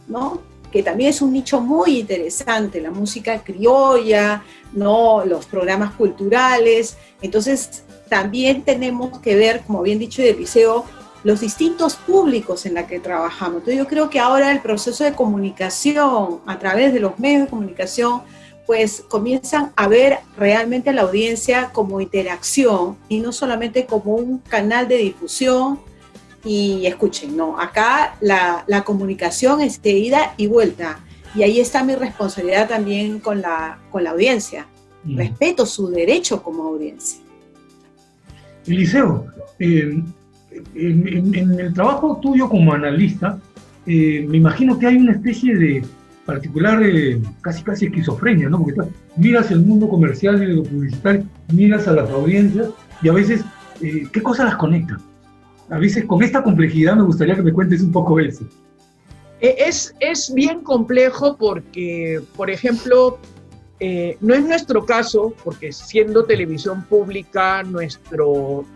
¿no? Que también es un nicho muy interesante, la música criolla, ¿no? Los programas culturales. Entonces, también tenemos que ver, como bien dicho de Eliseo, los distintos públicos en los que trabajamos. Entonces, yo creo que ahora el proceso de comunicación a través de los medios de comunicación, pues comienzan a ver realmente a la audiencia como interacción y no solamente como un canal de difusión. Y escuchen, no, acá la comunicación es de ida y vuelta, y ahí está mi responsabilidad también con la audiencia. Respeto su derecho como audiencia. Eliseo, en el trabajo tuyo como analista, me imagino que hay una especie de particular, casi esquizofrenia, ¿no? Porque miras el mundo comercial y lo publicitario, miras a las audiencias, y a veces, ¿qué cosas las conectan? A veces con esta complejidad me gustaría que me cuentes un poco eso. Es bien complejo porque, por ejemplo, no es nuestro caso, porque siendo televisión pública, nuestro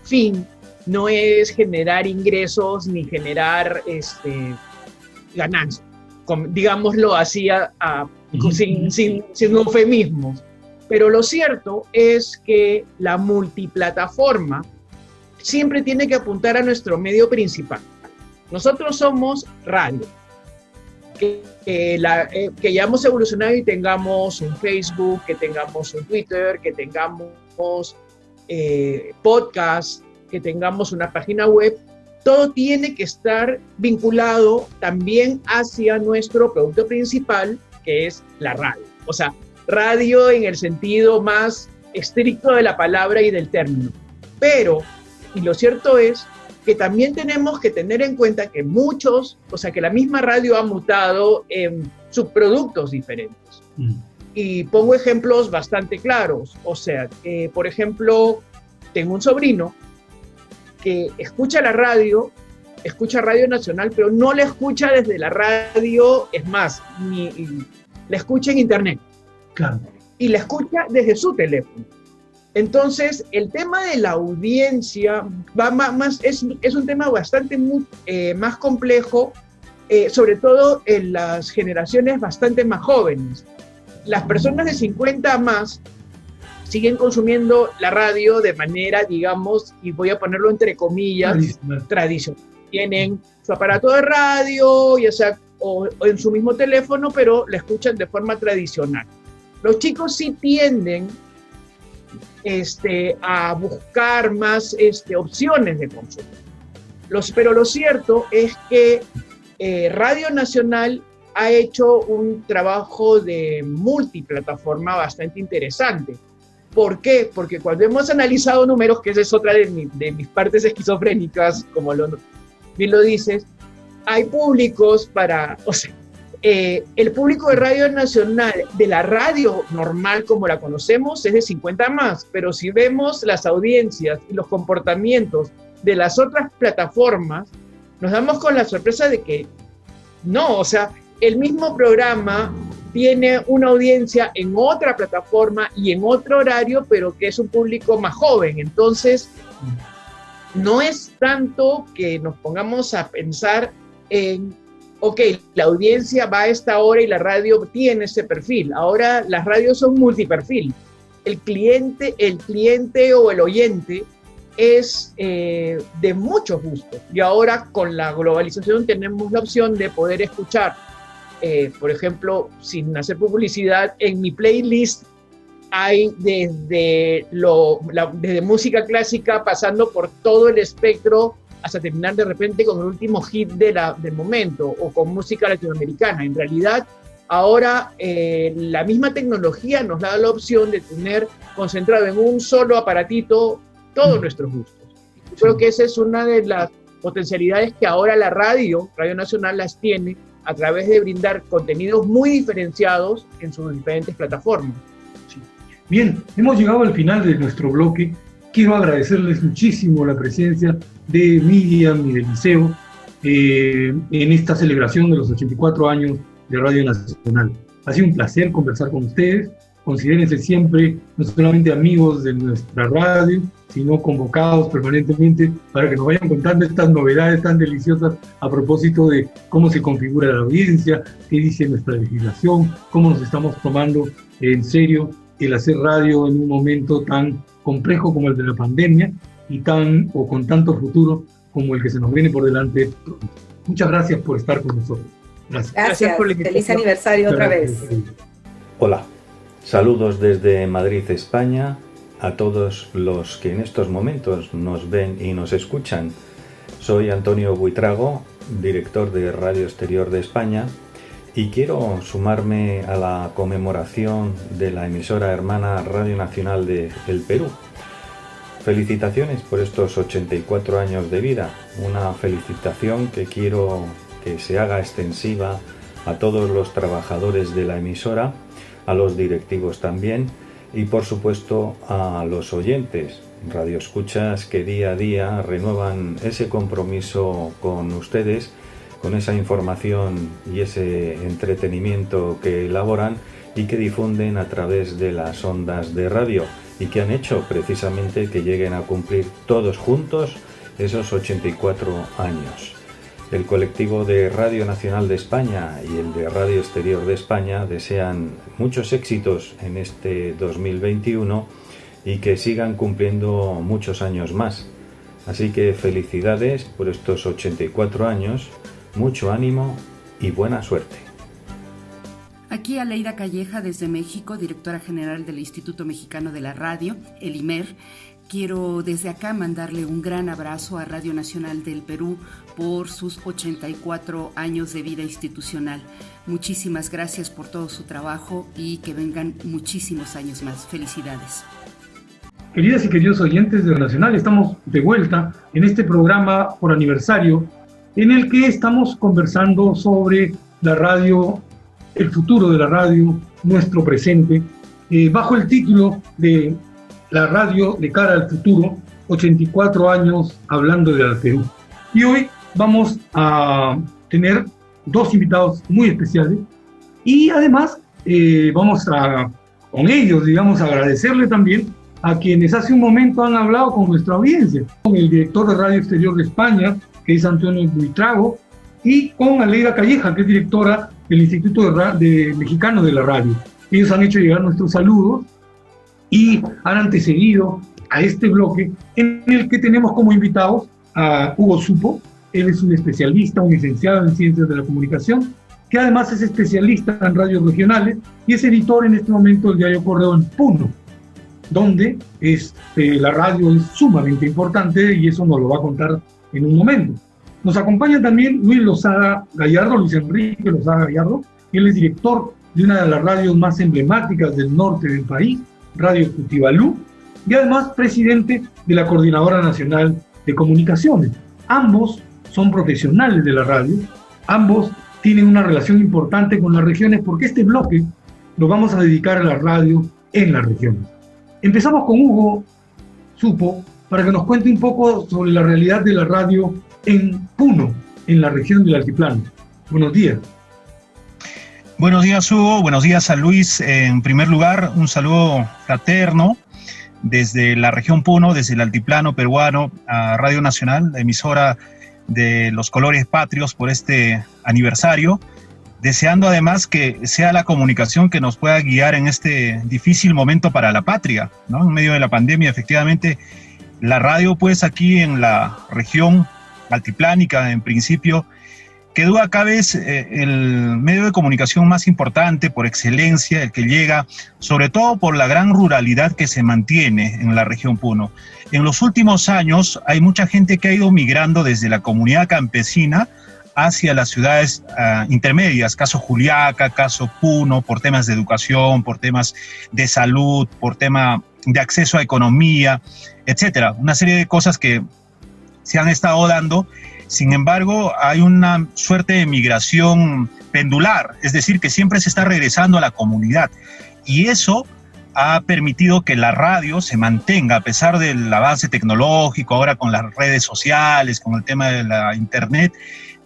fin no es generar ingresos ni generar ganancias, digámoslo así sin eufemismos. Pero lo cierto es que la multiplataforma siempre tiene que apuntar a nuestro medio principal. Nosotros somos radio, que ya hemos evolucionado y tengamos un Facebook, que tengamos un Twitter, que tengamos podcast, que tengamos una página web. Todo tiene que estar vinculado también hacia nuestro producto principal, que es la radio. O sea, radio en el sentido más estricto de la palabra y del término. Pero y lo cierto es que también tenemos que tener en cuenta que que la misma radio ha mutado en subproductos diferentes. Y pongo ejemplos bastante claros. O sea, por ejemplo, tengo un sobrino que escucha Radio Nacional, pero no la escucha desde la radio, es más, la escucha en internet. Claro. Y la escucha desde su teléfono. Entonces, el tema de la audiencia es un tema bastante más complejo, sobre todo en las generaciones bastante más jóvenes. Las personas de 50 más siguen consumiendo la radio de manera, digamos, y voy a ponerlo entre comillas, tradicional. Tienen su aparato de radio, ya sea o en su mismo teléfono, pero la escuchan de forma tradicional. Los chicos sí tienden a buscar más opciones de consumo. Pero lo cierto es que Radio Nacional ha hecho un trabajo de multiplataforma bastante interesante. ¿Por qué? Porque cuando hemos analizado números, que esa es otra de mis partes esquizofrénicas, como bien lo dices, hay públicos el público de Radio Nacional, de la radio normal como la conocemos, es de 50 más, pero si vemos las audiencias y los comportamientos de las otras plataformas, nos damos con la sorpresa de que no, o sea, el mismo programa tiene una audiencia en otra plataforma y en otro horario, pero que es un público más joven. Entonces, no es tanto que nos pongamos a pensar en ok, la audiencia va a esta hora y la radio tiene ese perfil. Ahora las radios son multiperfil. El cliente o el oyente es de muchos gustos. Y ahora con la globalización tenemos la opción de poder escuchar, por ejemplo, sin hacer publicidad, en mi playlist hay desde música clásica pasando por todo el espectro hasta terminar de repente con el último hit del momento o con música latinoamericana. En realidad, ahora la misma tecnología nos da la opción de tener concentrado en un solo aparatito todos nuestros gustos. Yo creo que esa es una de las potencialidades que ahora la Radio Nacional las tiene a través de brindar contenidos muy diferenciados en sus diferentes plataformas. Sí. Bien, hemos llegado al final de nuestro bloque. Quiero agradecerles muchísimo la presencia de Miriam y del Liceo en esta celebración de los 84 años de Radio Nacional. Ha sido un placer conversar con ustedes. Considérense siempre no solamente amigos de nuestra radio, sino convocados permanentemente para que nos vayan contando estas novedades tan deliciosas a propósito de cómo se configura la audiencia, qué dice nuestra legislación, cómo nos estamos tomando en serio el hacer radio en un momento tan complejo como el de la pandemia y con tanto futuro como el que se nos viene por delante. Muchas gracias por estar con nosotros. Gracias por la invitación. Feliz aniversario otra vez. Hola, saludos desde Madrid, España, a todos los que en estos momentos nos ven y nos escuchan. Soy Antonio Buitrago, director de Radio Exterior de España, y quiero sumarme a la conmemoración de la emisora hermana Radio Nacional de El Perú. Felicitaciones por estos 84 años de vida, una felicitación que quiero que se haga extensiva a todos los trabajadores de la emisora, a los directivos también y por supuesto a los oyentes, radioescuchas que día a día renuevan ese compromiso con ustedes, con esa información y ese entretenimiento que elaboran y que difunden a través de las ondas de radio y que han hecho precisamente que lleguen a cumplir todos juntos esos 84 años. El colectivo de Radio Nacional de España y el de Radio Exterior de España desean muchos éxitos en este 2021 y que sigan cumpliendo muchos años más. Así que felicidades por estos 84 años, mucho ánimo y buena suerte. Aquí Aleida Calleja desde México, directora general del Instituto Mexicano de la Radio, el IMER. Quiero desde acá mandarle un gran abrazo a Radio Nacional del Perú por sus 84 años de vida institucional. Muchísimas gracias por todo su trabajo y que vengan muchísimos años más. Felicidades. Queridas y queridos oyentes de Radio Nacional, estamos de vuelta en este programa por aniversario en el que estamos conversando sobre la radio, el futuro de la radio, nuestro presente, bajo el título de La radio de cara al futuro, 84 años hablando del Perú. Y hoy vamos a tener dos invitados muy especiales y además vamos a, con ellos, digamos, agradecerle también a quienes hace un momento han hablado con nuestra audiencia, con el director de Radio Exterior de España, que es Antonio Buitrago, y con Aleida Calleja, que es directora del Instituto Mexicano de la Radio. Ellos han hecho llegar nuestros saludos y han antecedido a este bloque en el que tenemos como invitados a Hugo Supo. Él es un especialista, un licenciado en Ciencias de la Comunicación, que además es especialista en radios regionales y es editor en este momento del diario Correo en Puno, donde la radio es sumamente importante y eso nos lo va a contar en un momento. Nos acompaña también Luis Lozada Gallardo, Luis Enrique Lozada Gallardo. Él es director de una de las radios más emblemáticas del norte del país, Radio Cutibalú, y además presidente de la Coordinadora Nacional de Comunicaciones. Ambos son profesionales de la radio, ambos tienen una relación importante con las regiones porque este bloque lo vamos a dedicar a la radio en las regiones. Empezamos con Hugo Supo para que nos cuente un poco sobre la realidad de la radio en Puno, en la región del Altiplano. Buenos días. Buenos días, Hugo. Buenos días a Luis. En primer lugar, un saludo fraterno desde la región Puno, desde el Altiplano peruano, a Radio Nacional, la emisora de los colores patrios por este aniversario, deseando además que sea la comunicación que nos pueda guiar en este difícil momento para la patria, ¿no? En medio de la pandemia, efectivamente, la radio, pues aquí en la región altiplánica, en principio, que duda cabe es el medio de comunicación más importante por excelencia, el que llega, sobre todo por la gran ruralidad que se mantiene en la región Puno. En los últimos años hay mucha gente que ha ido migrando desde la comunidad campesina hacia las ciudades intermedias, caso Juliaca, caso Puno, por temas de educación, por temas de salud, por tema de acceso a economía, etcétera. Una serie de cosas que se han estado dando Sin embargo, hay una suerte de migración pendular, es decir, que siempre se está regresando a la comunidad. Y eso ha permitido que la radio se mantenga, a pesar del avance tecnológico, ahora con las redes sociales, con el tema de la internet,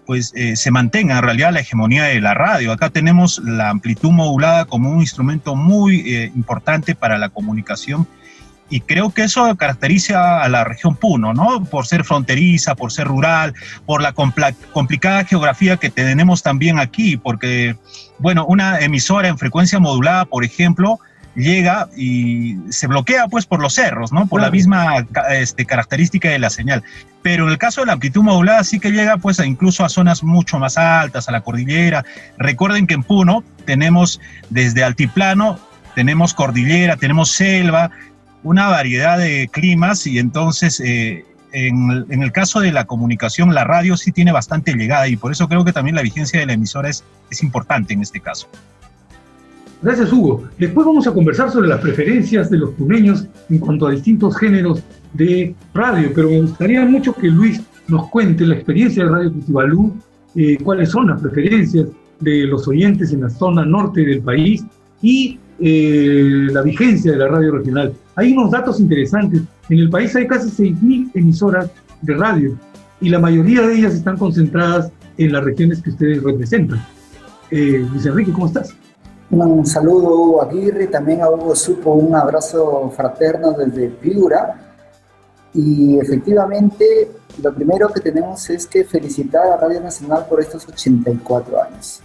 pues se mantenga en realidad la hegemonía de la radio. Acá tenemos la amplitud modulada como un instrumento muy importante para la comunicación, y creo que eso caracteriza a la región Puno, ¿no? Por ser fronteriza, por ser rural, por la complicada geografía que tenemos también aquí, porque, bueno, una emisora en frecuencia modulada, por ejemplo, llega y se bloquea pues por los cerros, ¿no? Por la misma característica de la señal. Pero en el caso de la amplitud modulada sí que llega pues incluso a zonas mucho más altas, a la cordillera. Recuerden que en Puno tenemos desde altiplano, tenemos cordillera, tenemos selva, una variedad de climas, y entonces en el caso de la comunicación, la radio sí tiene bastante llegada, y por eso creo que también la vigencia de la emisora es importante en este caso. Gracias, Hugo. Después vamos a conversar sobre las preferencias de los puneños en cuanto a distintos géneros de radio, pero me gustaría mucho que Luis nos cuente la experiencia de Radio Cutibalú, cuáles son las preferencias de los oyentes en la zona norte del país y la vigencia de la radio regional. Hay unos datos interesantes. En el país hay casi 6.000 emisoras de radio y la mayoría de ellas están concentradas en las regiones que ustedes representan. Luis Enrique, ¿cómo estás? Un saludo a Hugo Aguirre, también a Hugo Supo, un abrazo fraterno desde Piura. Y efectivamente, lo primero que tenemos es que felicitar a Radio Nacional por estos 84 años.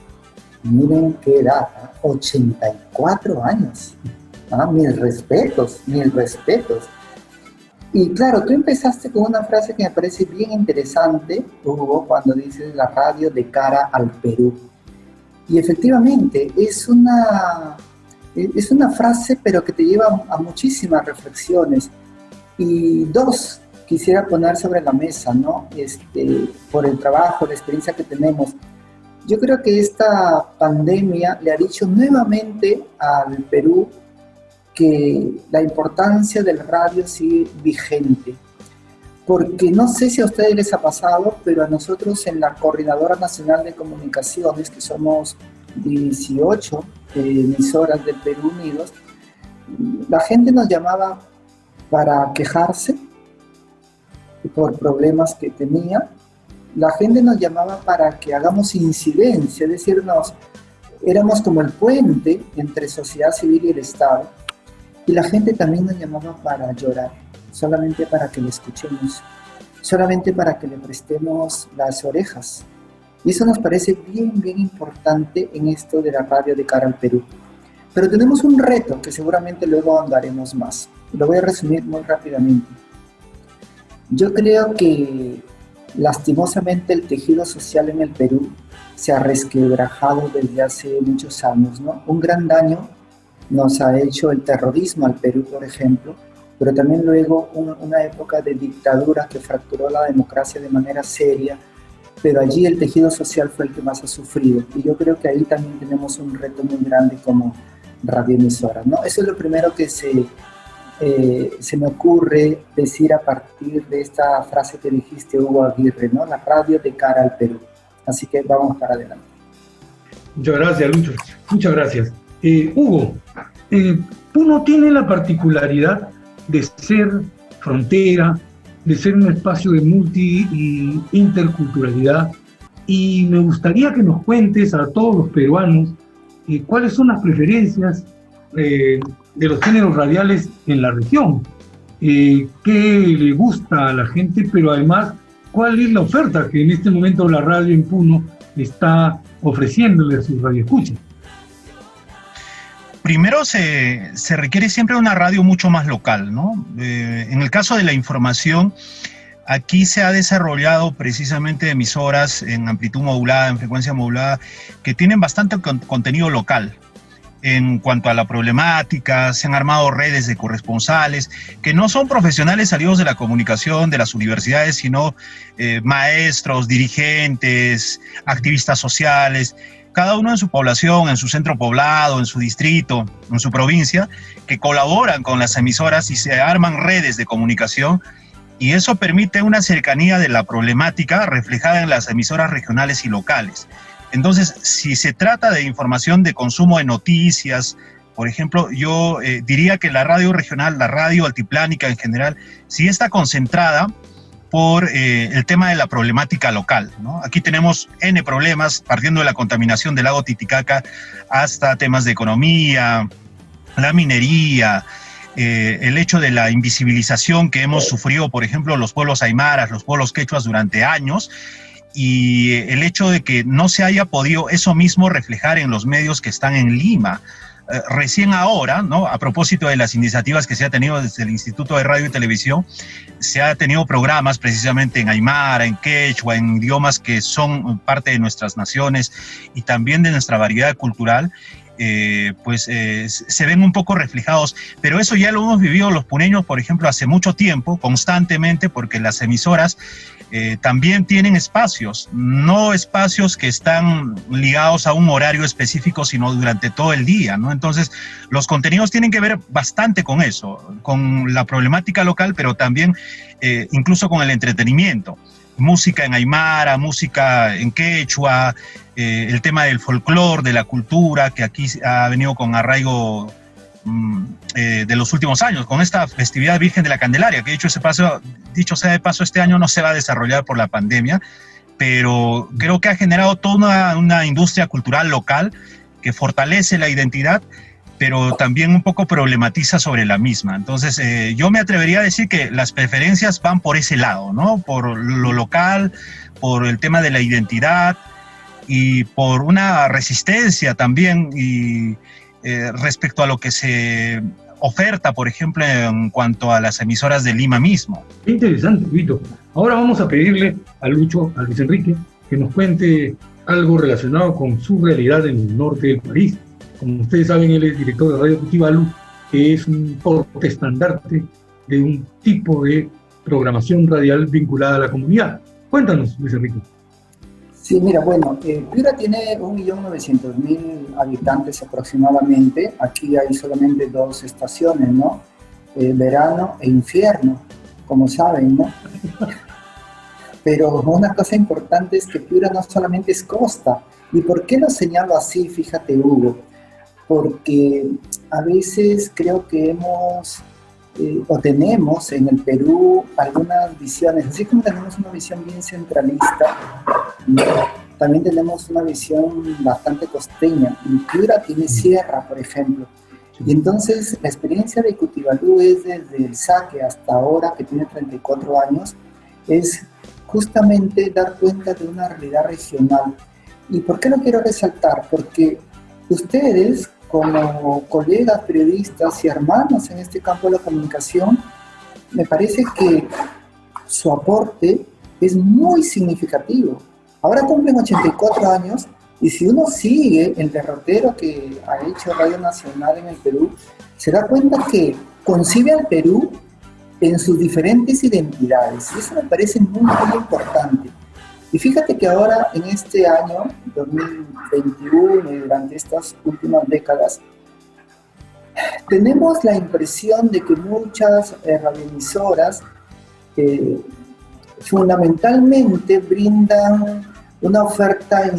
Miren qué edad, ¿eh? 84 años. Mis respetos, mis respetos. Y claro, tú empezaste con una frase que me parece bien interesante, Hugo, cuando dices la radio de cara al Perú. Y efectivamente, es una frase, pero que te lleva a muchísimas reflexiones. Y dos quisiera poner sobre la mesa, ¿no? Por el trabajo, la experiencia que tenemos. Yo creo que esta pandemia le ha dicho nuevamente al Perú que la importancia del radio sigue vigente. Porque no sé si a ustedes les ha pasado, pero a nosotros en la Coordinadora Nacional de Comunicaciones, que somos 18 emisoras del Perú Unidos, la gente nos llamaba para quejarse por problemas que tenía. La gente nos llamaba para que hagamos incidencia, es decir, éramos como el puente entre sociedad civil y el Estado. Y la gente también nos llamaba para llorar, solamente para que le escuchemos, solamente para que le prestemos las orejas. Y eso nos parece bien, bien importante en esto de la radio de cara al Perú. Pero tenemos un reto que seguramente luego ahondaremos más. Lo voy a resumir muy rápidamente. Yo creo que lastimosamente el tejido social en el Perú se ha resquebrajado desde hace muchos años, ¿no? Un gran daño nos ha hecho el terrorismo al Perú, por ejemplo, pero también luego una época de dictadura que fracturó la democracia de manera seria, pero allí el tejido social fue el que más ha sufrido. Y yo creo que ahí también tenemos un reto muy grande como radioemisora, ¿no? Eso es lo primero que se me ocurre decir a partir de esta frase que dijiste, Hugo Aguirre, ¿no? La radio de cara al Perú. Así que vamos para adelante. Muchas gracias, Lucho. Muchas gracias. Hugo, Puno tiene la particularidad de ser frontera, de ser un espacio de multi y interculturalidad, y me gustaría que nos cuentes a todos los peruanos cuáles son las preferencias de los géneros radiales en la región, qué le gusta a la gente, pero además cuál es la oferta que en este momento la radio en Puno está ofreciéndole a sus radioescuchas. Primero se requiere siempre una radio mucho más local, ¿no? En el caso de la información, aquí se ha desarrollado precisamente emisoras en amplitud modulada, en frecuencia modulada, que tienen bastante contenido local. En cuanto a la problemática, se han armado redes de corresponsales, que no son profesionales salidos de la comunicación, de las universidades, sino maestros, dirigentes, activistas sociales, cada uno en su población, en su centro poblado, en su distrito, en su provincia, que colaboran con las emisoras y se arman redes de comunicación y eso permite una cercanía de la problemática reflejada en las emisoras regionales y locales. Entonces, si se trata de información de consumo de noticias, por ejemplo, yo diría que la radio regional, la radio altiplánica en general, sí está concentrada por el tema de la problemática local, ¿no? Aquí tenemos N problemas, partiendo de la contaminación del lago Titicaca hasta temas de economía, la minería, el hecho de la invisibilización que hemos sufrido, por ejemplo, los pueblos aymaras, los pueblos quechuas durante años, y el hecho de que no se haya podido eso mismo reflejar en los medios que están en Lima. Recién ahora, ¿no? A propósito de las iniciativas que se ha tenido desde el Instituto de Radio y Televisión, se ha tenido programas precisamente en aymara, en quechua, en idiomas que son parte de nuestras naciones y también de nuestra variedad cultural, se ven un poco reflejados, pero eso ya lo hemos vivido los puneños, por ejemplo, hace mucho tiempo, constantemente, porque las emisoras también tienen espacios, no espacios que están ligados a un horario específico, sino durante todo el día, ¿no? Entonces, los contenidos tienen que ver bastante con eso, con la problemática local, pero también incluso con el entretenimiento. Música en aymara, música en quechua, el tema del folclore, de la cultura, que aquí ha venido con arraigo de los últimos años, con esta festividad Virgen de la Candelaria, que dicho sea de paso, este año no se va a desarrollar por la pandemia, pero creo que ha generado toda una industria cultural local que fortalece la identidad, pero también un poco problematiza sobre la misma. Entonces, yo me atrevería a decir que las preferencias van por ese lado, ¿no? Por lo local, por el tema de la identidad y por una resistencia también y respecto a lo que se oferta, por ejemplo, en cuanto a las emisoras de Lima mismo. Qué interesante, Vito. Ahora vamos a pedirle a Luis Enrique, que nos cuente algo relacionado con su realidad en el norte del país. Como ustedes saben, él es director de Radio Cutivalu, que es un portaestandarte de un tipo de programación radial vinculada a la comunidad. Cuéntanos, Luis Enrique. Sí, mira, bueno, Piura tiene 1.900.000 habitantes aproximadamente. Aquí hay solamente 2 estaciones, ¿no? Verano e invierno, como saben, ¿no? Pero una cosa importante es que Piura no solamente es costa. ¿Y por qué lo señalo así? Fíjate, Hugo. Porque a veces creo que hemos o tenemos en el Perú algunas visiones, así como tenemos una visión bien centralista, también tenemos una visión bastante costeña. Y Piura tiene sierra, por ejemplo. Y entonces la experiencia de Cutivalu es desde el saque hasta ahora, que tiene 34 años, es justamente dar cuenta de una realidad regional. ¿Y por qué lo quiero resaltar? Porque ustedes, como colegas periodistas y hermanos en este campo de la comunicación, me parece que su aporte es muy significativo. Ahora cumplen 84 años y si uno sigue el derrotero que ha hecho Radio Nacional en el Perú, se da cuenta que concibe al Perú en sus diferentes identidades. Y eso me parece muy, muy importante. Y fíjate que ahora, en este año, 2021, y durante estas últimas décadas, tenemos la impresión de que muchas radioemisoras fundamentalmente brindan una oferta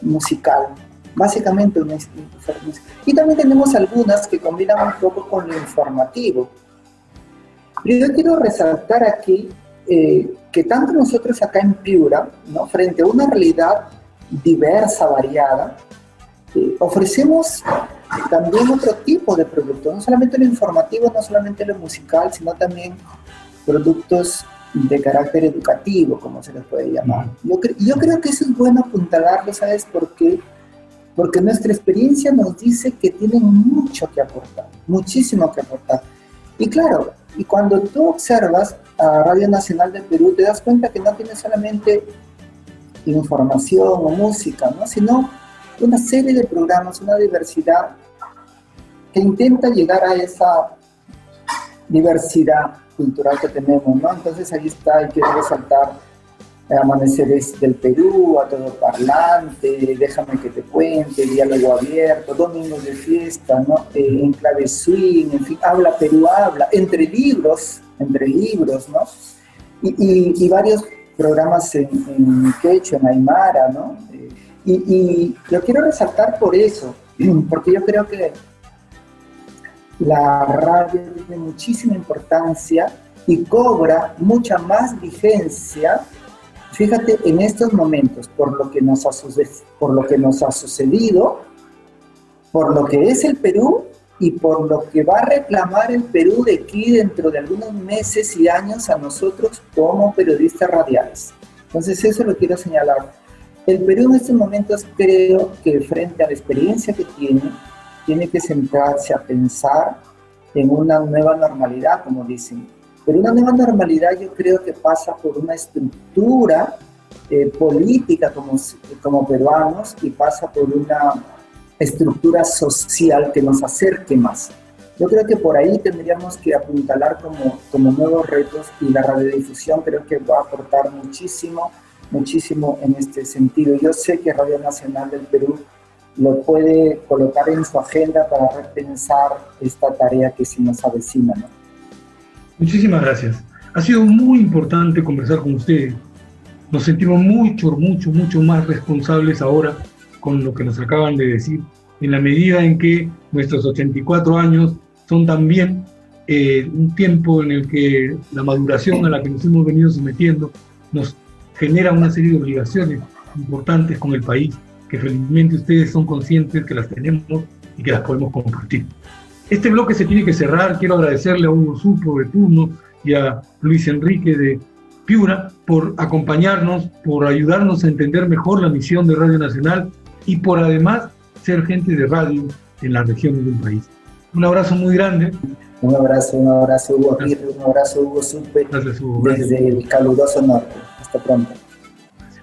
musical, básicamente una oferta musical. Y también tenemos algunas que combinan un poco con lo informativo. Pero yo quiero resaltar aquí que tanto nosotros acá en Piura, ¿no?, frente a una realidad diversa, variada, ofrecemos también otro tipo de productos, no solamente lo informativo, no solamente lo musical, sino también productos de carácter educativo, como se les puede llamar. Yo creo que eso es bueno apuntalarlo, ¿sabes por qué? Porque nuestra experiencia nos dice que tienen mucho que aportar, muchísimo que aportar. Y claro, y cuando tú observas a Radio Nacional del Perú, te das cuenta que no tiene solamente información o música, ¿no?, sino una serie de programas, una diversidad que intenta llegar a esa diversidad cultural que tenemos, ¿no? Entonces ahí está, y quiero resaltar Amaneceres del Perú, A Todo Parlante, Déjame que te cuente, Diálogo Abierto, Domingos de Fiesta, ¿no? En clave swing, en fin, Habla Perú Habla, entre libros, ¿no? Y varios programas en quechua, en aymara, ¿no? Y lo quiero resaltar por eso, porque yo creo que la radio tiene muchísima importancia y cobra mucha más vigencia, fíjate, en estos momentos, por lo que nos ha sucedido, por lo que es el Perú y por lo que va a reclamar el Perú de aquí dentro de algunos meses y años a nosotros como periodistas radiales. Entonces eso lo quiero señalar. El Perú en estos momentos creo que frente a la experiencia que tiene que centrarse a pensar en una nueva normalidad, como dicen. Pero una nueva normalidad yo creo que pasa por una estructura política como peruanos y pasa por una estructura social que nos acerque más. Yo creo que por ahí tendríamos que apuntalar como nuevos retos y la radiodifusión creo que va a aportar muchísimo en este sentido. Yo sé que Radio Nacional del Perú lo puede colocar en su agenda para repensar esta tarea que se nos avecina, ¿no? Muchísimas gracias. Ha sido muy importante conversar con ustedes. Nos sentimos mucho más responsables ahora con lo que nos acaban de decir, en la medida en que nuestros 84 años son también un tiempo en el que la maduración a la que nos hemos venido sometiendo nos genera una serie de obligaciones importantes con el país, que felizmente ustedes son conscientes que las tenemos y que las podemos compartir. Este bloque se tiene que cerrar. Quiero agradecerle a Hugo Supo de Turno y a Luis Enrique de Piura por acompañarnos, por ayudarnos a entender mejor la misión de Radio Nacional y por además ser gente de radio en las regiones del país. Un abrazo muy grande. Un abrazo Hugo Aguirre, un abrazo Hugo Supe. Gracias, Hugo. Desde el caluroso norte. Hasta pronto.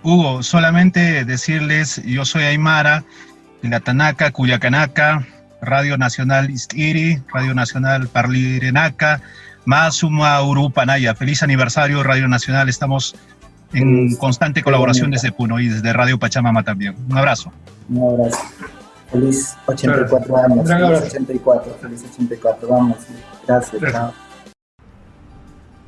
Hugo, solamente decirles, yo soy Aymara, Latanaca, Cuyacanaca, Radio Nacional Istiri, Radio Nacional Parlirenaca, Masuma Urupanaya. Feliz aniversario, Radio Nacional. Estamos en constante colaboración desde Puno y desde Radio Pachamama también. Un abrazo. Un abrazo. Feliz 84 años. Feliz 84. Vamos. Gracias. Chao.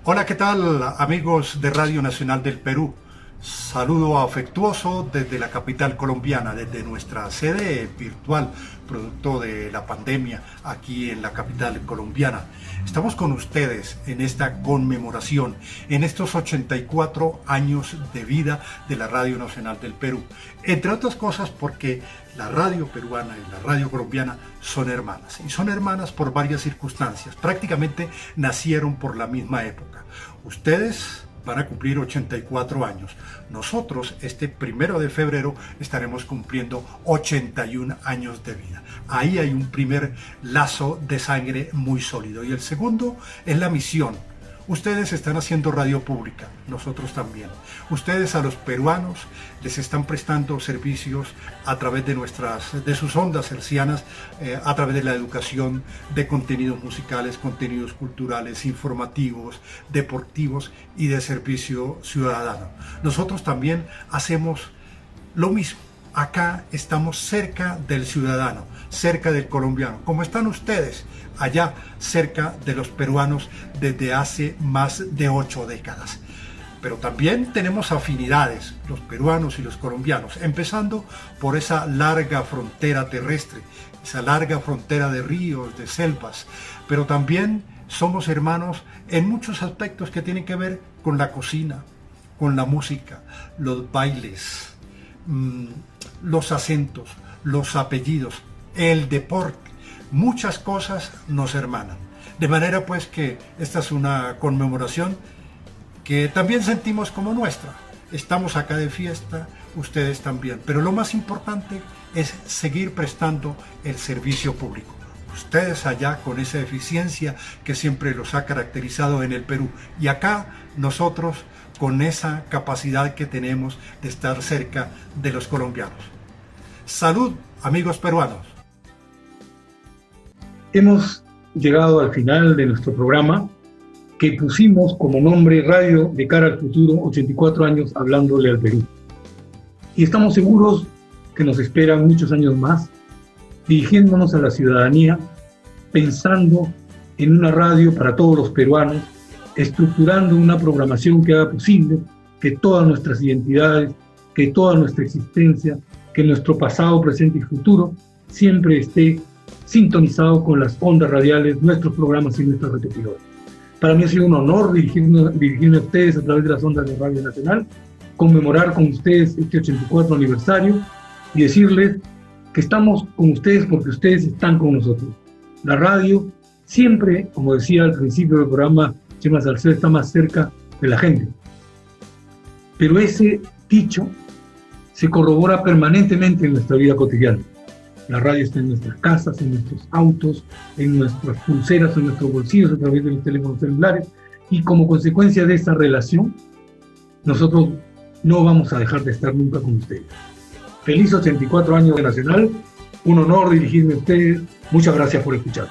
Hola, ¿qué tal, amigos de Radio Nacional del Perú? Saludo afectuoso desde la capital colombiana, desde nuestra sede virtual, producto de la pandemia aquí en la capital colombiana. Estamos con ustedes en esta conmemoración, en estos 84 años de vida de la Radio Nacional del Perú. Entre otras cosas porque la radio peruana y la radio colombiana son hermanas. Y son hermanas por varias circunstancias. Prácticamente nacieron por la misma época. Ustedes van a cumplir 84 años. Nosotros, este 1 de febrero, estaremos cumpliendo 81 años de vida. Ahí hay un primer lazo de sangre muy sólido. Y el segundo es la misión. Ustedes están haciendo radio pública, nosotros también. Ustedes a los peruanos les están prestando servicios a través de sus ondas hercianas, a través de la educación, de contenidos musicales, contenidos culturales, informativos, deportivos y de servicio ciudadano. Nosotros también hacemos lo mismo. Acá estamos cerca del ciudadano, cerca del colombiano, como están ustedes allá cerca de los peruanos desde hace más de 8 décadas. Pero también tenemos afinidades, los peruanos y los colombianos, empezando por esa larga frontera terrestre, esa larga frontera de ríos, de selvas, pero también somos hermanos en muchos aspectos que tienen que ver con la cocina, con la música, los bailes, los acentos, los apellidos, el deporte. Muchas cosas nos hermanan. De manera pues que esta es una conmemoración que también sentimos como nuestra. Estamos acá de fiesta, ustedes también. Pero lo más importante es seguir prestando el servicio público. Ustedes allá con esa eficiencia que siempre los ha caracterizado en el Perú. Y acá nosotros con esa capacidad que tenemos de estar cerca de los colombianos. Salud, amigos peruanos. Hemos llegado al final de nuestro programa, que pusimos como nombre Radio de cara al futuro, 84 años hablándole al Perú. Y estamos seguros que nos esperan muchos años más, dirigiéndonos a la ciudadanía, pensando en una radio para todos los peruanos, estructurando una programación que haga posible que todas nuestras identidades, que toda nuestra existencia, que nuestro pasado, presente y futuro siempre esté sintonizado con las ondas radiales, nuestros programas y nuestras repetidoras. Para mí ha sido un honor dirigirme a ustedes a través de las ondas de Radio Nacional, conmemorar con ustedes este 84 aniversario y decirles que estamos con ustedes porque ustedes están con nosotros. La radio siempre, como decía al principio del programa Chema Salcedo, está más cerca de la gente. Pero ese dicho se corrobora permanentemente en nuestra vida cotidiana. La radio está en nuestras casas, en nuestros autos, en nuestras pulseras, en nuestros bolsillos, a través de los teléfonos celulares, y como consecuencia de esta relación, nosotros no vamos a dejar de estar nunca con ustedes. Feliz 84 años de Nacional, un honor dirigirme a ustedes, muchas gracias por escuchar.